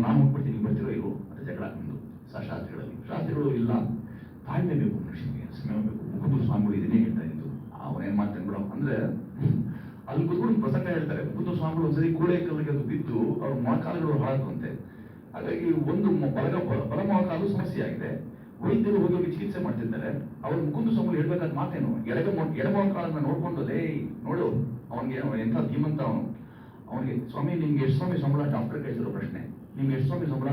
ನಾನು ಹೋಗ್ಬಿಡ್ತೀನಿ, ಬರ್ತಿರೋ ಇರೋ ಅಂತ ಜಗಳ ನಮ್ಮದು ಶಾಸ್ತ್ರಿಗಳು ಇಲ್ಲ, ತಾಳ್ಮೆ ಬೇಕು, ಮನುಷ್ಯನಿಗೆ ಸಮಯ ಬೇಕು. ಮುಖಂದು ಸ್ವಾಮಿಗಳು ಇದನ್ನೇ ಹೇಳ್ತಾ ಇದ್ದು, ಅವನೇನ್ ಮಾಡ್ತಾನೆ ಬಿಡೋ ಅಂದ್ರೆ ಅಲ್ಲಿ ಕೂತ್ಕೊಂಡು ಪ್ರಸಂಗ ಹೇಳ್ತಾರೆ. ಮುಖಂದು ಸ್ವಾಮಿಗಳು ಒಂದ್ಸರಿ ಕೂಡೆ ಕಲ್ಲಿಗೆ ಅದು ಬಿದ್ದು ಅವ್ರ ಮೊಳಕಾಲುಗಳು ಹಾಳಾಗುವಂತೆ. ಹಾಗಾಗಿ ಒಂದು ಬಲ ಮೊಳಕಾಲು ಸಮಸ್ಯೆ ಆಗಿದೆ. ವೈದ್ಯರು ಹೋಗಿ ಚಿಕಿತ್ಸೆ ಮಾಡ್ತಿದ್ದಾರೆ. ಅವ್ರು ಮುಕುಂದ ಸ್ವಾಮಿಗಳು ಹೇಳ್ಬೇಕಾದ ಮಾತೇನು, ಎಡಮೊಳಕಾಲನ್ನ ನೋಡ್ಕೊಂಡು ಲೇ ನೋಡು ಅವನಿಗೆ ಎಂಥ ಧೀಮಂತ ಅವನಿಗೆ ಸ್ವಾಮಿ ನಿಮ್ಗೆ ಎಷ್ಟು ಸ್ವಾಮಿ ಸಂಬಳ, ಡಾಕ್ಟರ್ ಕೇಳಿಸಿರೋ ಪ್ರಶ್ನೆ, ನಿಮ್ಗೆ ಎಷ್ಟು ಸ್ವಾಮಿ ಸಂಬಳ?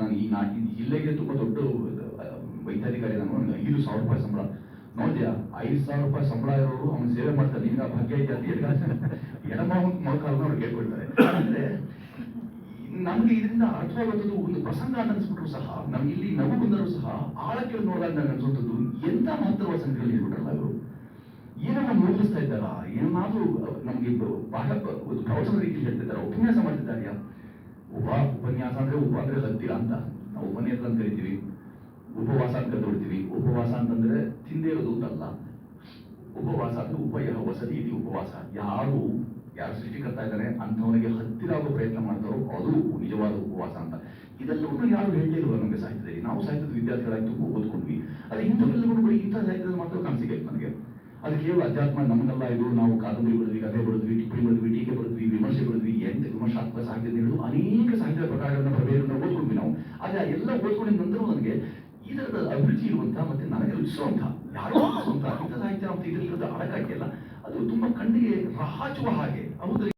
ನಾನು ಈ ಜಿಲ್ಲೆಗೆ ತುಂಬಾ ದೊಡ್ಡ ವೈದ್ಯಾಧಿಕಾರಿ, ನಾನು 5,000 ರೂಪಾಯಿ ಸಂಬಳ. ನೋಡ್ತೀಯಾ, 5,000 ರೂಪಾಯಿ ಸಂಬಳ ಇರೋರು ಅವನ ಸೇವೆ ಮಾಡ್ತಾರೆ, ನಿಮ್ಗೆ ಭಾಗ್ಯ ಇದ್ದ ಮೊಳಕಾಲನ್ನ ಅವ್ರು ಕೇಳ್ಕೊಳ್ತಾರೆ. ಅಂದ್ರೆ ನಮ್ಗೆ ಇದರಿಂದ ಅರ್ಥವಾಗುವಂಥದ್ದು ಒಂದು ಪ್ರಸಂಗ ಅಂತ ಅನ್ಸ್ಬಿಟ್ರು ಸಹ, ನಮ್ಗೆ ಇಲ್ಲಿ ನಗು ಬಂದರೂ ಸಹ ಆಳಕ್ಕೆ ನೋಡಿದಾಗ ನನಗೆ ಅನ್ಸುವಂಥದ್ದು ಎಂತ ಮಹತ್ವದ ಸಂಗತಿಗಳು ಹೇಳ್ಬಿಟ್ರಲ್ಲ ಇವರು. ಏನನ್ನ ಮೂಡಿಸ್ತಾ ಇದ್ದಾರ, ಏನಾದ್ರೂ ನಮ್ಗೆ ಬಹಳ ಒಂದು ಪ್ರವಚನ ರೀತಿ ಹೇಳ್ತಿದ್ದಾರೆ, ಉಪನ್ಯಾಸ ಮಾಡ್ತಿದ್ದಾರೆಯಾ? ಉಪನ್ಯಾಸ ಅಂದ್ರೆ ಉಪ ಅಂದ್ರೆ ಹತ್ತಿರ ಅಂತ ನಾವು ಉಪನ್ಯಾಸ ಅಂತ ಕರಿತೀವಿ, ಉಪವಾಸ ಅಂತ ಕರಿತೀವಿ. ಉಪವಾಸ ಅಂತಂದ್ರೆ ತಿಂದೇ ಇರೋದು ಅಂತಲ್ಲ, ಉಪವಾಸ ಅಂದ್ರೆ ಉಪಯ ವಸತಿ ಇದೆ. ಉಪವಾಸ ಯಾರು ಸೃಷ್ಟಿಕರ್ತ ಇದ್ದಾನೆ ಅಂಥವನಿಗೆ ಹತ್ತಿರ ಆಗೋ ಪ್ರಯತ್ನ ಮಾಡ್ತಾರೋ ಅದು ನಿಜವಾದ ಉಪವಾಸ ಅಂತ. ಇದೆಲ್ಲವನ್ನು ಯಾರು ಹೇಳಿಲ್ವ ನಮಗೆ ಸಾಹಿತ್ಯದಲ್ಲಿ? ನಾವು ಸಾಹಿತ್ಯದ ವಿದ್ಯಾರ್ಥಿಗಳಾಗಿ ಓದ್ಕೊಂಡ್ವಿ. ಅದು ಇಂಥವೆಲ್ಲವನ್ನು ಬರೀ ಇಂಥ ಸಾಹಿತ್ಯದಲ್ಲಿ ಮಾತ್ರ ಕಾಣಿಸಿಕೆ ನನಗೆ. ಅದು ಕೇವಲ ಅಧ್ಯಾತ್ಮ ನಮಗೆಲ್ಲ ಇದು, ನಾವು ಕಾದಂಬರಿ ಬರೆದ್ವಿ, ಕಥೆ ಬರೆದ್ವಿ, ಟಿಪ್ಪಣಿ ಬರೆದ್ವಿ, ಟೀಕೆ ಬರೆದ್ವಿ, ವಿಮರ್ಶೆ ಬರೆದ್ವಿ, ಎಂತ ವಿಮರ್ಶಾತ್ಮಕ ಸಾಹಿತ್ಯ ಹೇಳುದು ಅನೇಕ ಸಾಹಿತ್ಯ ಪ್ರಕಾರಗಳನ್ನ ಪ್ರಭೇದಗಳನ್ನ ಓದ್ಕೊಂಡ್ವಿ ನಾವು. ಆದ್ರೆ ಎಲ್ಲ ಓದ್ಕೊಂಡಿದ ನಂತರ ನನಗೆ ಈ ತರದ ಅಭಿರುಚಿ ಇರುವಂತ ಮತ್ತೆ ನನಗೆ ರುಚಿಸುವಂತ ಯಾರೋ ಇಂಥ ಸಾಹಿತ್ಯ ಅಂತ ಇದರಿಂದ ಅಡಕಾಕಿಯಲ್ಲ, ಅದು ತುಂಬಾ ಕಣ್ಣಿಗೆ ರಾಚುವ ಹಾಗೆ. ಹೌದು.